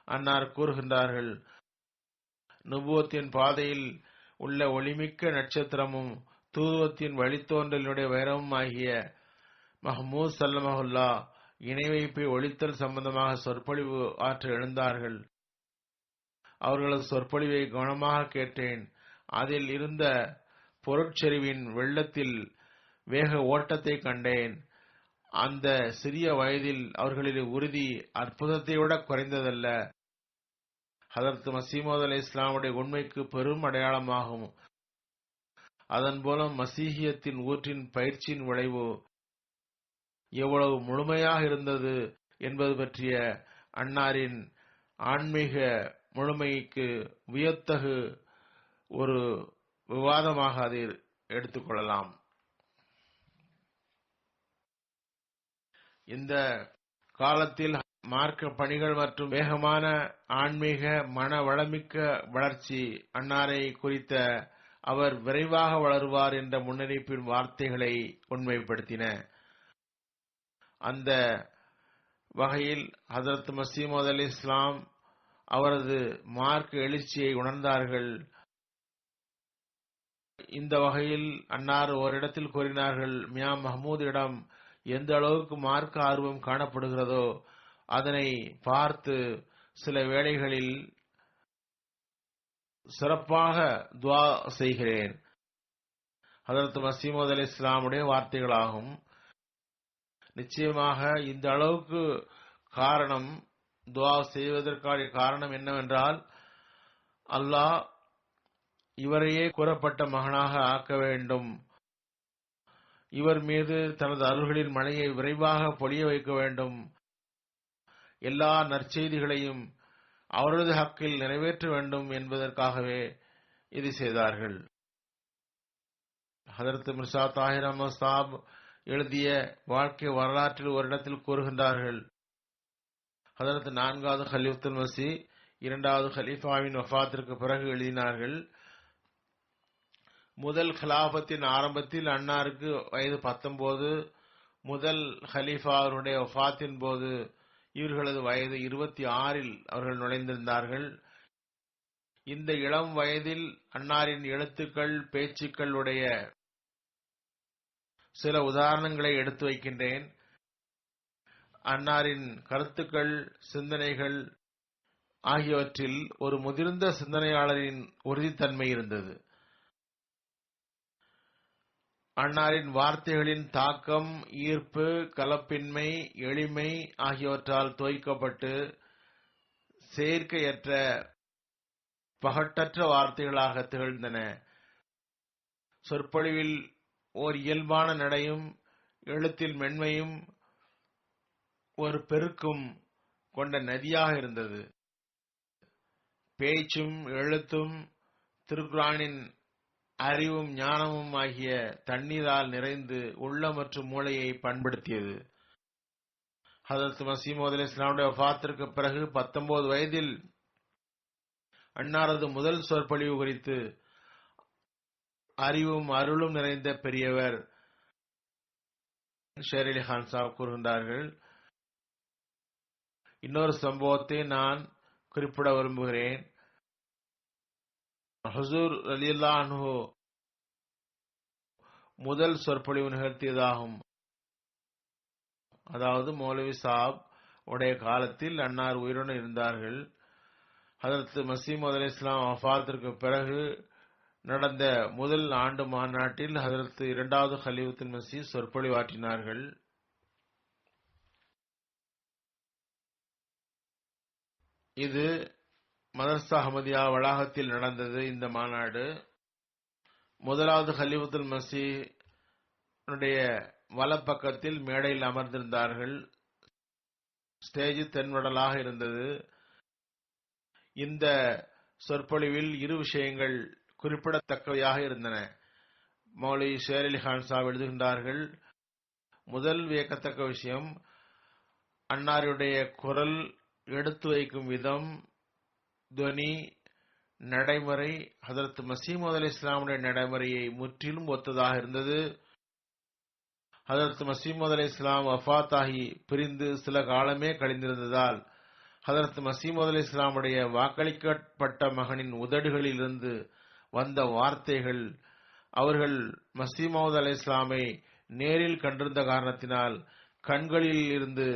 B: அன்னார் கூறுகின்றார்கள், நுபுவத்தின் பாதையில் உள்ள ஒளிமிக்க நட்சத்திரமும் தூதுவத்தின் வழித்தோன்றலினுடைய வைரமும் ஆகிய மஹ்மூத் ஸல்லல்லாஹுல்லா இணை வைப்பை ஒழித்தல் சம்பந்தமாக சொற்பொழிவு ஆற்ற எழுந்தார்கள். அவர்களது சொற்பொழிவை கவனமாக கேட்டேன். அதில் இருந்த பொருட்செறிவின் வெள்ளத்தில் வேக ஓட்டத்தை கண்டேன். அந்த சிறிய வயதில் அவர்களின் உறுதி அற்புதத்தை விட குறைந்ததல்ல. ஹதரத் மஸீஹ் மவ்ஊத் அலைஹிஸ்ஸலாமுடைய உண்மைக்கு பெரும் அடையாளமாகும். அதன் மூலம் மசீஹியத்தின் ஊற்றின் பயிற்சியின் விளைவு எவ்வளவு முழுமையாக இருந்தது என்பது பற்றிய அன்னாரின் ஆன்மீக முழுமைக்கு வியத்தகு ஒரு விவாதமாக அதை எடுத்துக்கொள்ளலாம். இந்த காலத்தில் மார்க்க பணிகள் மற்றும் வேகமான ஆன்மீக மன வளமிக்க வளர்ச்சி அன்னாரை குறித்த அவர் விரைவாக வளருவார் என்ற முன்னறிவிப்பின் வார்த்தைகளை உண்மைப்படுத்தின. அந்த வகையில் ஹதரத் மஸீஹ் மவ்ஊத் அலைஹிஸ்ஸலாம் அவரது மார்க்க எழுச்சியை உணர்ந்தார்கள். இந்த வகையில் அன்னார் ஓரிடத்தில் கூறினார்கள், மியா மஹ்மூதிடம் எந்த அளவுக்கு மார்க்க ஆர்வம் காணப்படுகிறதோ அதனை பார்த்து சில வேளைகளில் சிறப்பாக துஆ செய்கிறேன். ஹதரத் மஸீஹ் மவ்ஊத் அலைஹிஸ்ஸலாமுடைய வார்த்தைகளாகும். நிச்சயமாக இந்த அளவுக்கு காரணம், துஆ செய்வதற்கான காரணம் என்னவென்றால், அல்லாஹ் இவரையே கூறப்பட்ட மகனாக ஆக்க வேண்டும், இவர் மீது தனது அருள்களின் மழையை விரைவாக பொழிய வைக்க வேண்டும், எல்லா நற்செய்திகளையும் அவரது ஹக்கில் நிறைவேற்ற வேண்டும் என்பதற்காகவே இது செய்தார்கள். ஹதரத் மிர்சா தாஹிர் அஹ்மத் சாப் எழுதிய வாழ்க்கை வரலாற்றில் ஒரு இடத்தில் கூறுகின்றார்கள், ஹதரத் 4வது கலீஃபத்துல் மஸீஹ் 2வது கலீஃபாவின் வஃபாத்திற்கு பிறகு எழுதினார்கள், முதல் கிலாபத்தின் ஆரம்பத்தில் அன்னாருக்கு வயது 19, முதல் ஹலீஃபா அவருடைய வஃபாத்தின் போது இவர்களது வயது 26 அவர்கள் நுழைந்திருந்தார்கள். இந்த இளம் வயதில் அன்னாரின் எழுத்துக்கள் பேச்சுக்கள் உடைய சில உதாரணங்களை எடுத்து வைக்கின்றேன். அன்னாரின் கருத்துக்கள், சிந்தனைகள் ஆகியவற்றில் ஒரு முதிர்ந்த சிந்தனையாளரின் உறுதித்தன்மை இருந்தது. அன்னாரின் வார்த்தைகளின் தாக்கம், ஈர்ப்பு, கலப்பின்மை, எளிமை ஆகியவற்றால் தோய்க்கப்பட்டு செயற்கையற்ற பகட்டற்ற வார்த்தைகளாக திகழ்ந்தன. சொற்பொழிவில் ஓர் இயல்பான நடையும் எழுத்தில் மென்மையும் ஒரு பெருக்கும் கொண்ட நதியாக இருந்தது. பேச்சும் எழுத்தும் திருக்குர்ஆனின் அறிவும் ஞானமும் ஆகிய தண்ணீரால் நிறைந்து உள்ள மற்றும் மூளையை பண்படுத்தியது. ஹஜ்ரத் மஸீஹ் மவ்ஊத் அலைஹிஸ்ஸலாமுடைய வஃபாத்திற்கு பிறகு 19 வயதில் அன்னாரது முதல் சொற்பொழிவு குறித்து அறிவும் அருளும் நிறைந்த பெரியவர் ஷேர் அலி கான் சாப் கூறுகின்றார்கள், இன்னொரு சம்பவத்தை நான் குறிப்பிட விரும்புகிறேன். ஹுசூர் ரலியல்லாஹு அன்ஹு முதல் சொற்பொழிவு நிகழ்த்தியதாகும். அதாவது மௌலவி சாப் உடைய காலத்தில் அன்னார் உயிருடன் இருந்தார்கள். ஹஜ்ரத் மஸீஹ் மவ்ஊத் அலைஹிஸ்ஸலாம் வஃபாத்திற்கு பிறகு நடந்த முதல் ஆண்டு மாநாட்டில் ஹஜ்ரத் இரண்டாவது கலீஃபத்துல் மஸீஹ் சொற்பொழிவாற்றினார்கள். இது மதரசா அஹ்மதியா வளாகத்தில் நடந்தது. இந்த மாநாடு முதலாவது கலீஃபத்துல் மஸீஹ் வலப்பக்கத்தில் மேடையில் அமர்ந்திருந்தார்கள். ஸ்டேஜ் தென்வடலாக இருந்தது. இந்த சொற்பொழிவில் இரு விஷயங்கள் குறிப்பிடத்தக்கவையாக இருந்தன. மௌலவி ஷேர் அலி கான் சாப் எழுதுகின்றார்கள், முதல் வியக்கத்தக்க விஷயம் அன்னாருடைய குரல், எடுத்து வைக்கும் விதம், துவனி, நடைமுறை ஹஜ்ரத் மஸீஹ் மவ்ஊத் அலைஹிஸ்ஸலாமுடைய நடைமுறையை முற்றிலும் ஒத்ததாக இருந்தது. ஹஜ்ரத் மஸீஹ் மவ்ஊத் அலைஹிஸ்ஸலாம் வஃபாத்தாகி பிரிந்து சில காலமே கழிந்திருந்ததால் ஹஜ்ரத் மஸீஹ் மவ்ஊத் அலைஹிஸ்ஸலாமுடைய வாக்களிக்கப்பட்ட மகனின் உதடுகளில் இருந்து வந்த வார்த்தைகள் அவர்கள் மஸீஹ் மவ்ஊத் அலைஹிஸ்ஸலாமை நேரில் கண்டிருந்த காரணத்தினால் கண்களில் இருந்து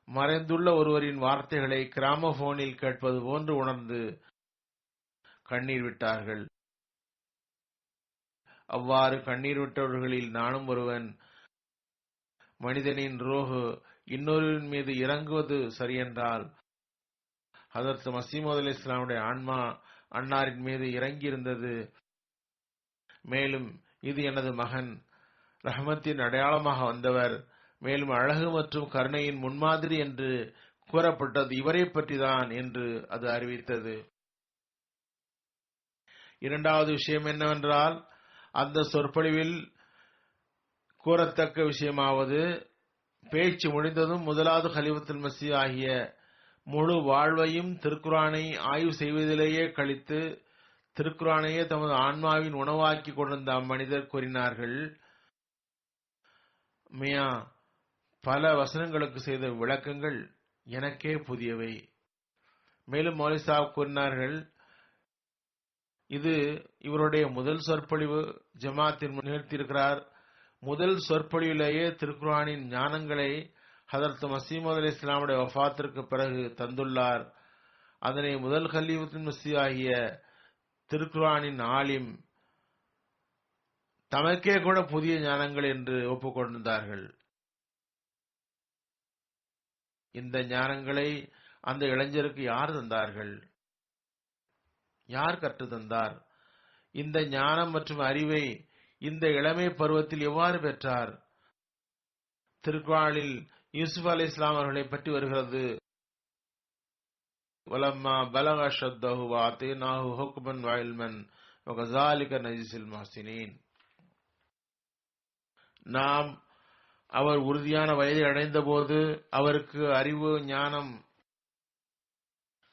B: மறைந்துள்ள ஒருவரின் வார்த்தைகளை கிராமபோனில் கேட்பது போன்று உணர்ந்து கண்ணீர் விட்டார்கள். அவ்வாறு கண்ணீர் விட்டவர்களில் நானும் ஒருவன். மனிதனின் ரூஹ் இன்னொருவரின் மீது இறங்குவது சரியென்றால் ஹஜ்ரத் மஸீஹ் மவ்ஊத் அலைஹிஸ்ஸலாமுடைய ஆன்மா அன்னாரின் மீது இறங்கியிருந்தது. மேலும் இது எனது மகன், ரஹ்மத்தின் அடையாளமாக வந்தவர், மேலும் அழகு மற்றும் கருணையின் முன்மாதிரி என்று கூறப்பட்டது இவரை பற்றிதான் என்று அது அறிவித்தது. இரண்டாவது விஷயம் என்னவென்றால், அந்த சொற்பொழிவில் கூறத்தக்க விஷயமாவது, பேச்சு முடிந்ததும் முதலாவது கலீஃபத்துல் மஸீஹ் ஆகிய முழு வாழ்வையும் திருக்குர்ஆனை ஆய்வு செய்வதிலேயே கழித்து திருக்குர்ஆனையே தமது ஆன்மாவின் உணவாக்கி கொண்டிருந்த அம்மனிதர் கூறினார்கள், மியா, பல வசனங்களுக்கு செய்த விளக்கங்கள் எனக்கே புதியவை. மேலும் மௌலவி சாஹிப் கூறினார்கள், இது இவருடைய முதல் சொற்பொழிவு ஜமாத்தின் நிகழ்த்தியிருக்கிறார். முதல் சொற்பொழிவிலேயே திருக்குர்ஆனின் ஞானங்களை ஹஜ்ரத் மஸீஹ் மவ்ஊத் அலைஹிஸ்ஸலாமுடைய வஃபாத்திற்கு பிறகு தந்துள்ளார். அதனை முதல் கலீஃபத்துல் மஸீஹ் ஆகிய திருக்குர்ஆனின் ஆலிம் தமக்கே கூட புதிய ஞானங்கள் என்று ஒப்புக்கொண்டிருந்தார்கள். இந்த ஞானங்களை அந்த இளைஞருக்கு யார் தந்தார்கள்? யார் கற்று தந்தார்? இந்த ஞானம் மற்றும் அறிவை இந்த இளமை பருவத்தில் எவ்வாறு பெற்றார்? திருக்குர்ஆனில் யூசுப் அலைஹிஸ்ஸலாம் அவர்களை பற்றி வருகிறது, வலம்மா பலக அஷ்தஹு வ ஆதைனாஹு ஹுக்மன் வ இல்மன் வ கஸாலிக நஜ்ஸில் முஹ்ஸினீன். நாம் அவர் உறுதியான வயதை அடைந்த போது அவருக்கு அறிவு, ஞானம்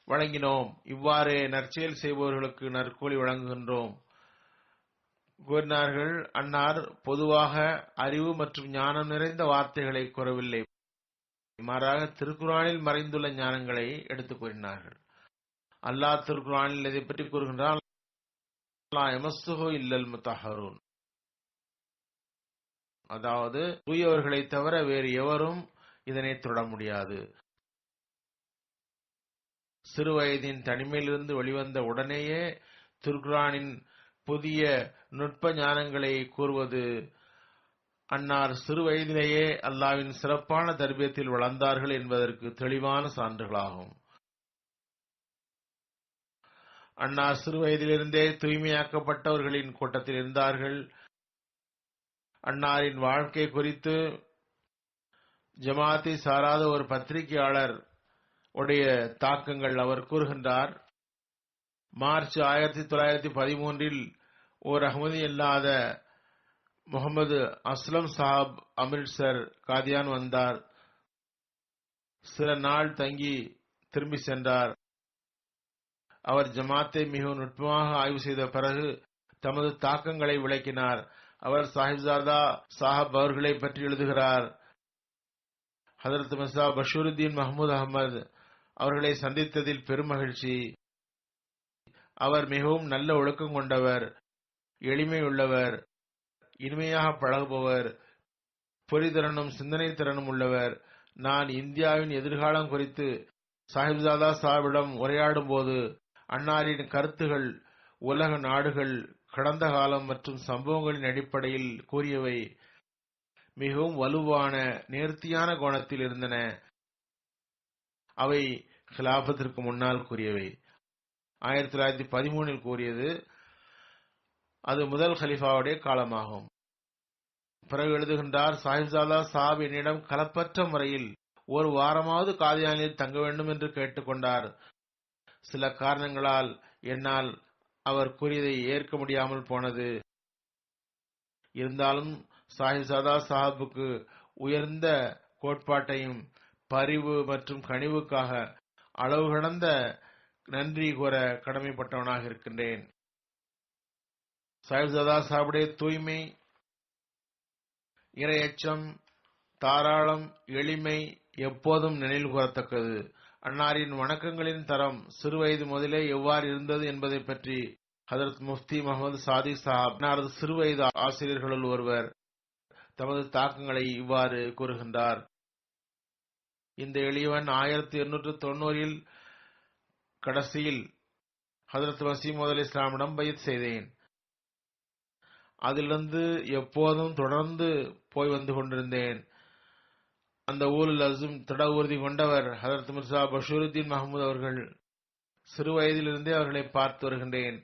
B: வழங்கினோம். இவ்வாறே நற்செயல் செய்பவர்களுக்கு நற்கூலி வழங்குகின்றோம். கூறினார்கள், அன்னார் பொதுவாக அறிவு மற்றும் ஞானம் நிறைந்த வார்த்தைகளை கூறவில்லை, மாறாக திருக்குர்ஆனில் மறைந்துள்ள ஞானங்களை எடுத்துக் கூறினார்கள். அல்லாஹ் திருக்குர்ஆனில் இதை பற்றி கூறுகின்றான், லா யமஸ்ஸுஹு இல்லல் முத்தஹ்ஹரூன், அதாவது தூயவர்களை தவிர வேறு எவரும் இதனை தொட முடியாது. சிறுவயதின் தனிமையிலிருந்து வெளிவந்த உடனேயே திருக்குரானின் புதிய நுட்ப ஞானங்களை கூறுவது அன்னார் சிறு வயதிலேயே அல்லாவின் சிறப்பான தர்பியத்தில் வளர்ந்தார்கள் என்பதற்கு தெளிவான சான்றுகளாகும். அன்னார் சிறு வயதிலிருந்தே தூய்மையாக்கப்பட்டவர்களின் கூட்டத்தில் இருந்தார்கள். அன்னாரின் வாழ்க்கை குறித்து ஜமாத்தை சாராத ஒரு பத்திரிகையாளர் உடைய தாக்கங்கள் அவர் கூறுகின்றார். மார்ச் 1913 ஓர் அகமதி அல்லாத முகமது அஸ்லம் சாப் அமிர்த்சர் காதியான் வந்தார். சில நாள் தங்கி திரும்பி சென்றார். அவர் ஜமாத்தை மிகவும் நுட்பமாக ஆய்வு செய்த பிறகு தமது தாக்கங்களை விளக்கினார். அவர் சாஹிப்ஜாதா சாஹப் அவர்களை பற்றி எழுதுகிறார். ஹதரத் மிர்சா பஷீருத்தீன் மஹமூத் அகமது அவர்களை சந்தித்ததில் பெருமகிழ்ச்சி. அவர் மிகவும் நல்ல ஒழுக்கம் கொண்டவர், எளிமை உள்ளவர், இனிமையாக பழகுபவர், பொறிதிறனும் சிந்தனை திறனும் உள்ளவர். நான் இந்தியாவின் எதிர்காலம் குறித்து சாஹிப்ஜாதா சாஹிபிடம் உரையாடும் போது அன்னாரின் கருத்துகள் உலக நாடுகள் கடந்த காலம் மற்றும் சம்பவங்களின் அடிப்படையில் கூறியவை மிகவும் வலுவான நேர்த்தியான கோணத்தில் இருந்தன. அவை ஹிலாபத்திற்கு முன்னால் கூறியவை. 1913 கூறியது அது முதல் கலிஃபாவுடைய காலமாகும். பிறகு எழுதுகின்றார், சாஹிப்ஜாதா சாஹிப் என்னிடம் கலப்பற்ற முறையில் ஒரு வாரமாவது காதியானில் தங்க வேண்டும் என்று கேட்டுக்கொண்டார். சில காரணங்களால் என்னால் அவர் கூறியதை ஏற்க முடியாமல் போனது. இருந்தாலும் சாஹிப்ஜாதா சாஹிப்புக்கு உயர்ந்த கோட்பாட்டையும் பரிவு மற்றும் கனிவுக்காக அளவு கடந்த நன்றி கூற கடமைப்பட்டவனாக இருக்கின்றேன். சாஹிப்ஜாதா சாஹிபுடைய தூய்மை, இரையச்சம், தாராளம், எளிமை எப்போதும் நினைவு கூறத்தக்கது. அன்னாரின் வணக்கங்களின் தரம் சிறுவயது முதலே எவ்வாறு இருந்தது என்பதை பற்றி ஹதரத் முஃப்தி முகமது சாதிக் சாஹிப் அன்னாரது சிறுவயது ஆசிரியர்களுள் ஒருவர் தமது தாக்கங்களை இவ்வாறு கூறுகின்றார். இந்த எளியவன் 1890 கடைசியில் ஹதரத் மசீமது அலி இஸ்லாமிடம் பையத் செய்தேன். அதிலிருந்து எப்போதும் தொடர்ந்து போய் வந்து கொண்டிருந்தேன். அந்த ஊரில் அசும் திட உறுதி கொண்டவர் ஹதரத் மிர்சா பஷீருத்தீன் மஹமூத் அவர்கள். சிறு வயதிலிருந்தே அவர்களை பார்த்து வருகின்றேன்.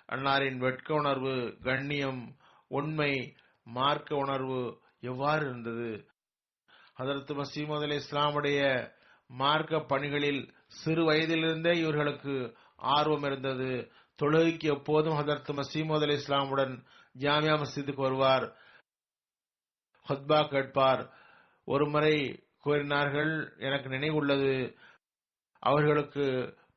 B: அன்னாரின் வெட்க உணர்வு, கண்ணியம், உண்மை, மார்க்க உணர்வு எவ்வாறு இருந்தது. ஹதரத் மசீமது அலி இஸ்லாமுடைய மார்க்க பணிகளில் சிறு வயதிலிருந்தே இவர்களுக்கு ஆர்வம் இருந்தது. தொழுகைக்கு எப்போதும் ஹதரத் மசீமது அலி இஸ்லாமுடன் ஜாமியா மஸ்ஜிதுக்கு வருவார், ஹுத்பா கேட்பார். ஒருமுறை கூறினார்கள், எனக்கு நினைவுள்ளது, அவர்களுக்கு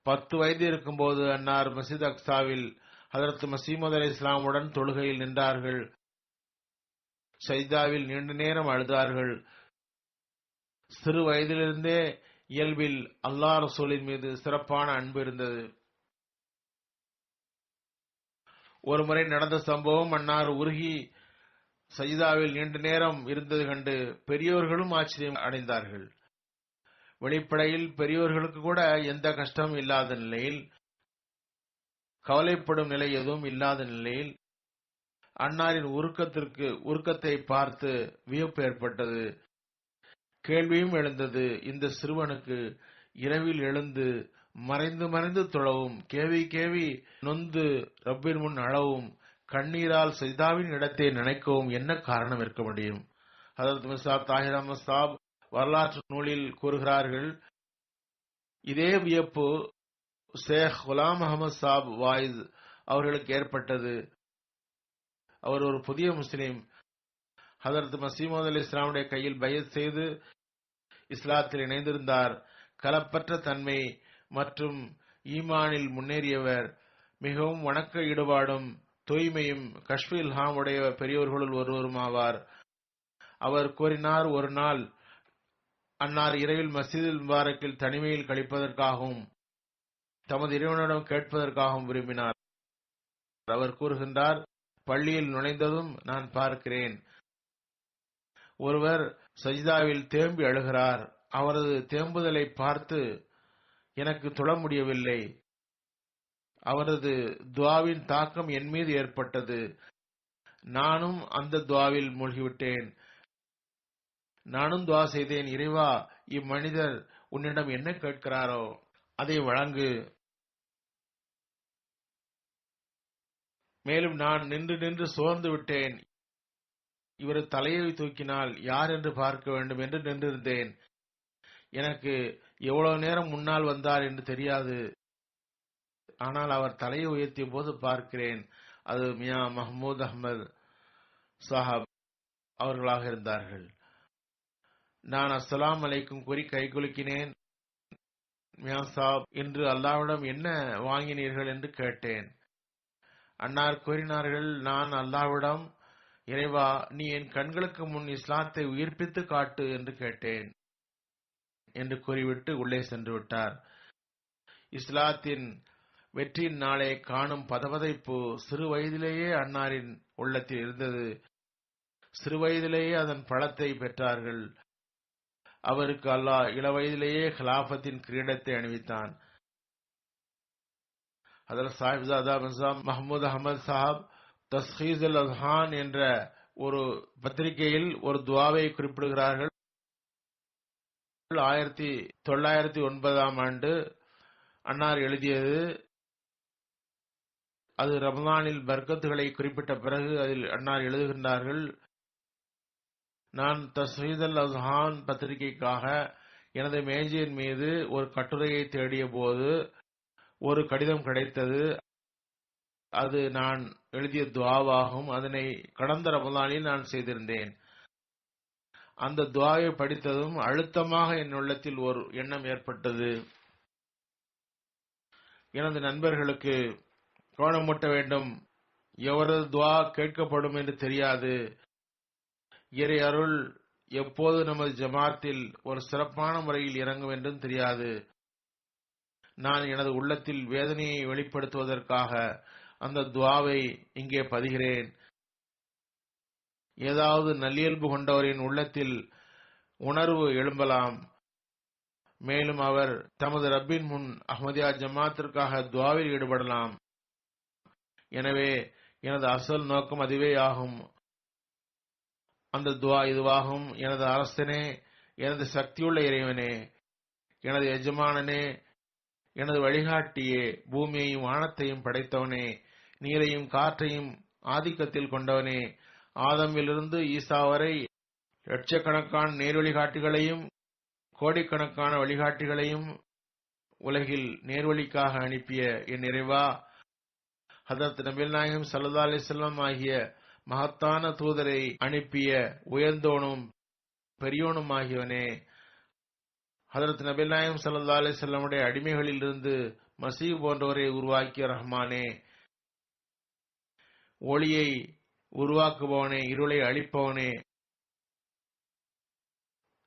B: 10 வயது இருக்கும்போது அன்னார் மஸ்ஜித் அக்சாவில் ஹதரத் மசீமது அலி இஸ்லாமுடன் தொழுகையில் நின்றார்கள். சஜ்தாவில் நீண்ட நேரம் அழுதார்கள். சிறு வயதிலிருந்தே இயல்பில் அல்லாஹ் ரசூலின் மீது சிறப்பான அன்பு இருந்தது. ஒருமுறை நடந்த சம்பவம், அன்னார் உருகி சஜிதாவில் நீண்ட நேரம் இருந்தது கண்டு பெரியோர்களும் ஆச்சரியம் அடைந்தார்கள். வெளிப்படையில் பெரியோர்களுக்கு கூட எந்த கஷ்டமும் இல்லாத நிலையில், கவலைப்படும் நிலை எதுவும் இல்லாத நிலையில் அன்னாரின் உருக்கத்தை பார்த்து வியப்பு ஏற்பட்டது. கேள்வியும் எழுந்தது, இந்த சிறுவனுக்கு இரவில் எழுந்து மறைந்து மறைந்து தொழவும், கேவி கேவி நொந்து ரப்பின் முன் அழவும், கண்ணீரால் சஜிதாவின் இடத்தை நினைக்கவும் என்ன காரணம் இருக்க முடியும்? ஹதரத் மிர்சா தாஹிர் அஹ்மத் சாப் வரலாற்று நூலில் கூறுகிறார்கள், இதே வியப்பு ஷேக் குலாம் அஹமது சாப் வாயிஸ் அவர்களுக்கு ஏற்பட்டது. அவர் ஒரு புதிய முஸ்லிம். ஹதரத் மசீமது அலி இஸ்லாமுடைய கையில் பையத் செய்து இஸ்லாத்தில் இணைந்திருந்தார். கலப்பற்ற தன்மை மற்றும் ஈமானில் முன்னேறியவர். மிகவும் வணக்க ஈடுபாடும் தூய்மையும் கஷ்ஃபு இல்ஹாம் உடைய பெரியோர்களுள் ஒருவரும் ஆவார். அவர் கூறினார், ஒரு நாள் அன்னார் இரவில் மஸ்ஜிதுல் முபாரக்கில் தனிமையில் கழிப்பதற்காகவும் தமது இறைவனிடம் கேட்பதற்காகவும் விரும்பினார். அவர் கூறுகின்றார், பள்ளியில் நுழைந்ததும் நான் பார்க்கிறேன், ஒருவர் சஜிதாவில் தேம்பி அழுகிறார். அவரது தேம்புதலை பார்த்து எனக்கு தொழ முடியவில்லை. அவரது துவாவின் தாக்கம் என் மீது ஏற்பட்டது. நானும் அந்த துவாவில் மூழ்கிவிட்டேன். நானும் துவா செய்தேன், இறைவா, இம்மனிதர் உன்னிடம் என்ன கேட்கிறாரோ அதை வழங்கு. மேலும் நான் நின்று நின்று சோர்ந்து விட்டேன். இவர் தலையை தூக்கினால் யார் என்று பார்க்க வேண்டும் என்று நின்றிருந்தேன். எனக்கு எவ்வளவு நேரம் முன்னால் வந்தார் என்று தெரியாது. ஆனால் அவர் தலையை உயர்த்திய போது பார்க்கிறேன், அது மியா மஹமூத் அஹ்மத் சாஹப் அவர்களாக இருந்தார்கள். நான் அஸ்ஸலாம் அலைக்கும் கூறி கைகுலுக்கினேன். மியா சாப், இன்று அல்லாஹ்விடம் என்ன வாங்கினீர்கள் என்று கேட்டேன். அன்னார் கூறினார்கள், நான் அல்லாஹ்விடம், இறைவா, நீ என் கண்களுக்கு முன் இஸ்லாத்தை உயிர்ப்பித்து காட்டு என்று கேட்டேன் என்று கூறிவிட்டு உள்ளே சென்று விட்டார். இஸ்லாத்தின் வெற்றியின் நாளை காணும் பதவதைப்பு சிறு வயதிலேயே அன்னாரின் உள்ளத்தில் இருந்தது. சிறு வயதிலேயே அதன் பழத்தை பெற்றார்கள். அவருக்கு அல்லாஹ் இளவயதிலேயே கிலாபத்தின் கிரீடத்தை அணிவித்தான். ஹதரத் சாஹிப்ஜாதா மிர்சா மஹமூத் அஹ்மத் சாஹப் தஸ்ஹீஸ் அல் அஸ்ஹான் என்ற ஒரு பத்திரிகையில் ஒரு துவாவை குறிப்பிடுகிறார்கள். 1909 அன்னார் எழுதியது. அது ரமலானில் பர்க்கத்துகளை குறிப்பிட்ட பிறகு அதில் அன்னார் எழுதுகின்றார்கள், நான் தஸ்ஹீஸ் அல் அஸ்ஹான் பத்திரிகைக்காக எனது மேஜையின் மீது ஒரு கட்டுரையை தேடிய போது ஒரு கடிதம் கிடைத்தது. அது நான் எழுதிய துவாவாகும். அதனை கடந்த ரமலானில் நான் செய்திருந்தேன். அந்த துவாவை படித்ததும் அழுத்தமாக என் உள்ளத்தில் ஒரு எண்ணம் ஏற்பட்டது. எனது நண்பர்களுக்கு கோணமூட்ட வேண்டும். எவரது துவா கேட்கப்படும் என்று தெரியாது. இறை அருள் எப்போது நமது ஜமாத்தில் ஒரு சிறப்பான முறையில் இறங்கும் என்றும் தெரியாது. நான் எனது உள்ளத்தில் வேதனையை வெளிப்படுத்துவதற்காக அந்த துவாவை இங்கே பதிகிறேன். ஏதாவது நல்லியல்பு கொண்டவரின் உள்ளத்தில் உணர்வு எழும்பலாம். மேலும் அவர் தமது ரப்பின் முன் அஹ்மதியா ஜமாத்திற்காக துவாவில் ஈடுபடலாம். எனவே எனது அசல் நோக்கம் அதுவே ஆகும். அந்த துவா இதுவாகும்: எனது அரசனே, எனது சக்தியுள்ள இறைவனே, எனது எஜமானனே, எனது வழிகாட்டியே, பூமியையும் வானத்தையும் படைத்தவனே, நீரையும் காற்றையும் ஆதிக்கத்தில் கொண்டவனே, ஆதமிலிருந்து ஈசா வரை லட்சக்கணக்கான நேர் வழிகாட்டிகளையும் கோடிக்கணக்கான வழிகாட்டிகளையும் உலகில் நேர்வழிக்காக அனுப்பிய என் இறைவா, ஹதரத் நபிகள் நாயகம் ஸல்லல்லாஹு அலைஹி வஸல்லம் ஆகிய மகத்தான தூதரை அனுப்பிய உயர்ந்தோனும் பெரியோனும் ஆகியவனே, ஹதரத் நபிகள் நாயகம் ஸல்லல்லாஹு அலைஹி வஸல்லமுடைய அடிமைகளில் இருந்து மசீஹ் போன்றவரை உருவாக்கிய ரஹ்மானே, ஒளியை உருவாக்குபவனே, இருளை அழிப்பவனே,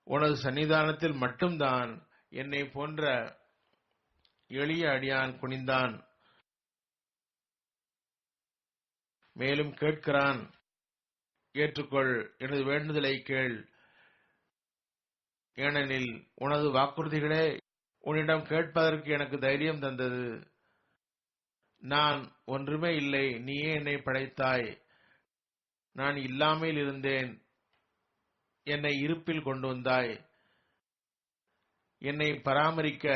B: உனது சன்னிதானத்தில் மட்டும்தான் என்னை போன்ற எளிய அடியான் குனிந்தான். மேலும் கேட்கிறான், ஏற்றுக்கொள், எனது வேண்டுதலை கேள். ஏனெனில் உனது வாக்குறுதிகளே உன்னிடம் கேட்பதற்கு எனக்கு தைரியம் தந்தது. நான் ஒன்றுமே இல்லை, நீயே என்னை படைத்தாய். நான் இல்லாமையில் இருந்தேன், என்னை இருப்பில் கொண்டு வந்தாய். என்னை பராமரிக்க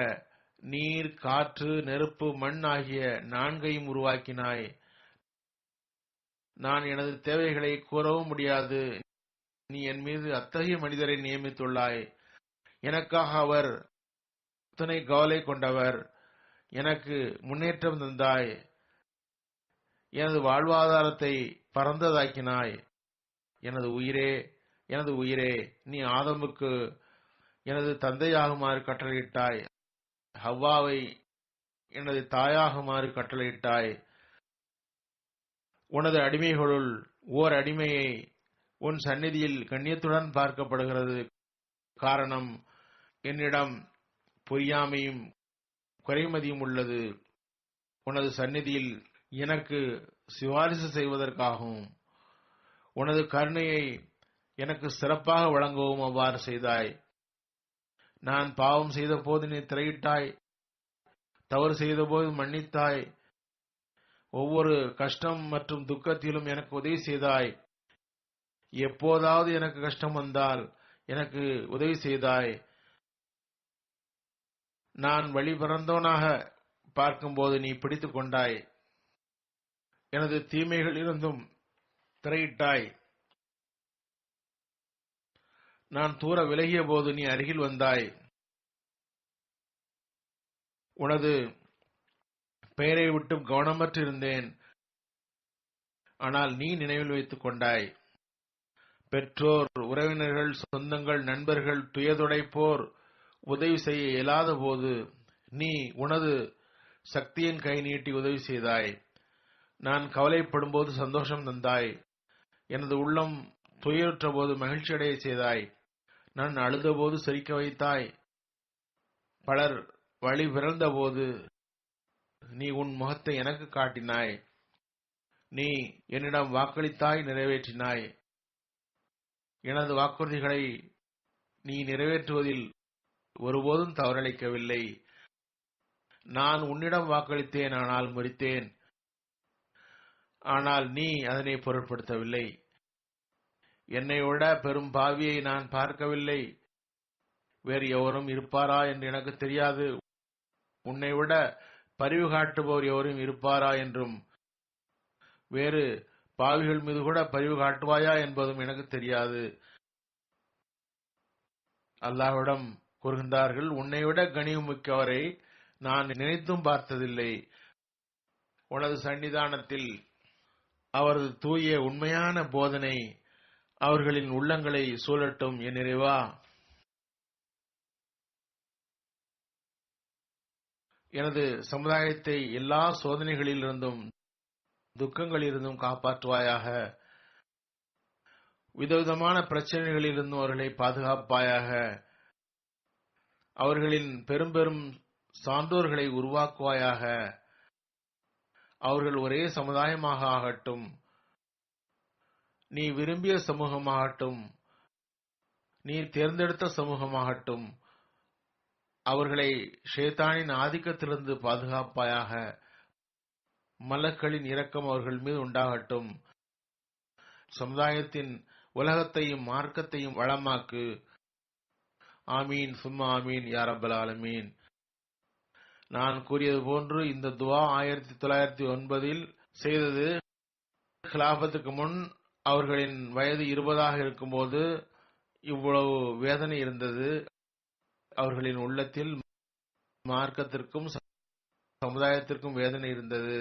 B: நீர், காற்று, நெருப்பு, மண் ஆகிய நான்கையும் உருவாக்கினாய். நான் எனது தேவைகளை கூறவும் முடியாது. நீ என் மீது அத்தகைய மனிதரை நியமித்துள்ளாய். எனக்காக அவர் துணை கவலை கொண்டவர். எனக்கு முன்னேற்றம் தந்தாய். எனது வாழ்வாதாரத்தை பரந்ததாக்கினாய். எனது உயிரே, எனது உயிரே, நீ ஆதமுக்கு எனது தந்தையாகுமாறு கட்டளையிட்டாய். ஹவ்வாவை எனது தாயாகுமாறு கட்டளையிட்டாய். உனது அடிமைகளுள் ஓர் அடிமையை உன் சந்நிதியில் கண்ணியத்துடன் பார்க்கப்படுகிறது. காரணம், என்னிடம் பொய்யாமையும் குறைமதியும் உள்ளது. உனது சந்நிதியில் எனக்கு சிபாரிசு செய்வதற்காகவும் உனது கருணையை எனக்கு சிறப்பாக வழங்கவும் அவ்வாறு செய்தாய். நான் பாவம் செய்த போது நீ திரையிட்டாய், தவறு செய்த போது மன்னித்தாய், ஒவ்வொரு கஷ்டம் மற்றும் துக்கத்திலும் எனக்கு உதவி செய்தாய். எப்போதாவது எனக்கு கஷ்டம் வந்தால் எனக்கு உதவி செய்தாய். நான் வழி பிறந்தவனாக பார்க்கும்போது நீ பிடித்துக் கொண்டாய். எனது தீமைகள் இருந்தும் திரையிட்டாய். நான் தூர விலகிய போது நீ அருகில் வந்தாய். உனது பெயரை விட்டு கவனமற்று இருந்தேன், ஆனால் நீ நினைவில் வைத்துக் கொண்டாய். பெற்றோர், உறவினர்கள், சொந்தங்கள், நண்பர்கள் துயதுடைப்போர் உதவி செய்ய இயலாத போது நீ உனது சக்தியின் கை நீட்டி உதவி செய்தாய். நான் கவலைப்படும் போது சந்தோஷம் தந்தாய். எனது உள்ளம் துயருற்ற போது மகிழ்ச்சி அடைய செய்தாய். நான் அழுத போது சிரிக்க வைத்தாய். பலர் வழி பிறந்த போது நீ உன் முகத்தை எனக்கு காட்டினாய். நீ என்னிடம் வாக்களித்தாய், நிறைவேற்றினாய். எனது வாக்குறுதிகளை நீ நிறைவேற்றுவதில் ஒருபோதும் தவறளிக்கவில்லை. நான் உன்னிடம் வாக்களித்தேன், ஆனால் முறித்தேன். ஆனால் நீ அதனை பொருட்படுத்தவில்லை. என்னை விட பெரும் பாவியை நான் பார்க்கவில்லை. வேறு எவரும் இருப்பாரா என்று எனக்கு தெரியாது. உன்னை விட பரிவு காட்டுபவர் எவரும் இருப்பாரா என்றும், வேறு பாவிகள் மீது கூட பரிவு காட்டுவாயா என்பதும் எனக்கு தெரியாது. அல்லாஹ்விடம் கூறுகின்றார்கள், உன்னை விட கனிவு மிக்கவரை நான் நினைத்தும் பார்த்ததில்லை. உனது சன்னிதானத்தில் அவரது தூய உண்மையான போதனை அவர்களின் உள்ளங்களை சூழட்டும். என் இறைவா, எனது சமுதாயத்தை எல்லா சோதனைகளிலிருந்தும் துக்கங்களிலிருந்தும் காப்பாற்றுவாயாக. விதவிதமான பிரச்சனைகளிலிருந்தும் அவர்களை பாதுகாப்பாயாக. அவர்களின் பெரும் பெரும் சான்றோர்களை உருவாக்குவாயாக. அவர்கள் ஒரே சமுதாயமாக ஆகட்டும். நீ விரும்பிய சமூகமாகட்டும், நீ தேர்ந்தெடுத்த சமூகமாகட்டும். அவர்களை ஷைத்தானின் ஆதிக்கத்திலிருந்து பாதுகாப்பாயாக. மலக்களின் இரக்கம் அவர்கள் மீது உண்டாகட்டும். சமுதாயத்தின் உலகத்தையும் மார்க்கத்தையும் வளமாக்கு. ஆமீன் சும்மா ஆமீன் யா ரப்பல் ஆலமீன். நான் கூறியது போன்று இந்த துவா 1909 செய்தது. கிலாபத்துக்கு முன் அவர்களின் வயது 20 இருக்கும்போது இவ்வளவு வேதனை இருந்தது. அவர்களின் உள்ளத்தில் மார்க்கத்திற்கும் சமுதாயத்திற்கும் வேதனை இருந்தது.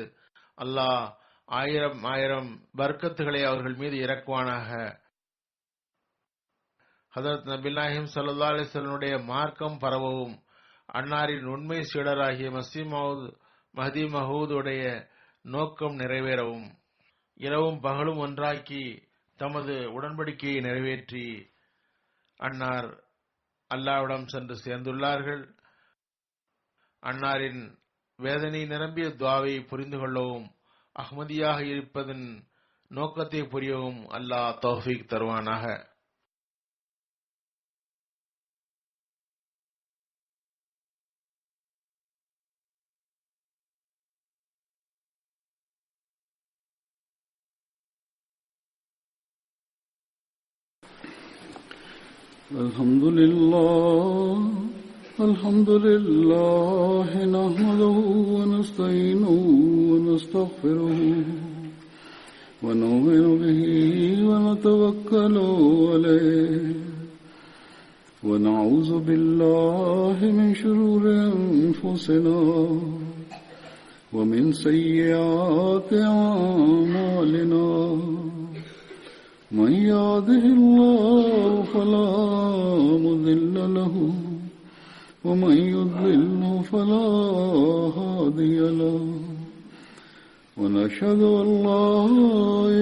B: அல்லாஹ் 1000 பர்க்கத்துகளை அவர்கள் மீது இறக்குவானாக. ஹதரத் நபிகள் நாயகம் ஸல்லல்லாஹு அலைஹி வஸல்லம் மார்க்கம் பரவவும், அன்னாரின் உண்மை சீடராகிய மஹ்தி மஹூதுடைய நோக்கம் நிறைவேறவும், இரவும் பகலும் ஒன்றாக்கி தமது உடன்படிக்கையை நிறைவேற்றி அன்னார் அல்லாஹ்விடம் சென்று சேர்ந்துள்ளார்கள். அன்னாரின் வேதனை நிரம்பிய துஆவை புரிந்து கொள்ளவும், அஹ்மதியாக இருப்பதன் நோக்கத்தை புரியவும் அல்லாஹ் தௌஃபீக் தருவானாக.
A: الحمد لله نحمده ونستعينه ونستغفره ونؤمن به ونتوكل عليه ونعوذ بالله من شرور أنفسنا ومن سيئات أعمالنا. من يهده الله فلا مضل له ومن يضلل فلا هادي له. ونشهد أن لا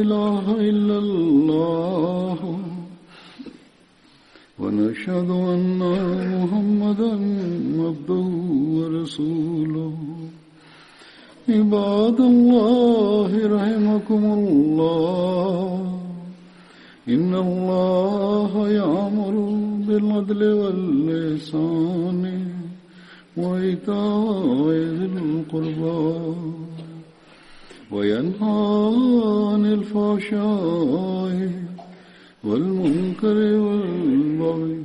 A: إله إلا الله ونشهد أن محمدا عبده ورسوله. عباد الله رحمكم الله، إن الله يأمر بالعدل والإحسان وإيتاء ذي القربى وينهى عن الفحشاء والمنكر والبغي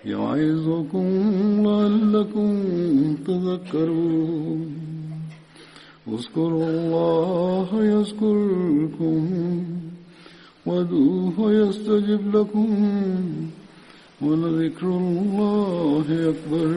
A: يعظكم لعلكم تذكرون اذكروا الله يذكركم وادعوه يستجب لكم ولذكر الله أكبر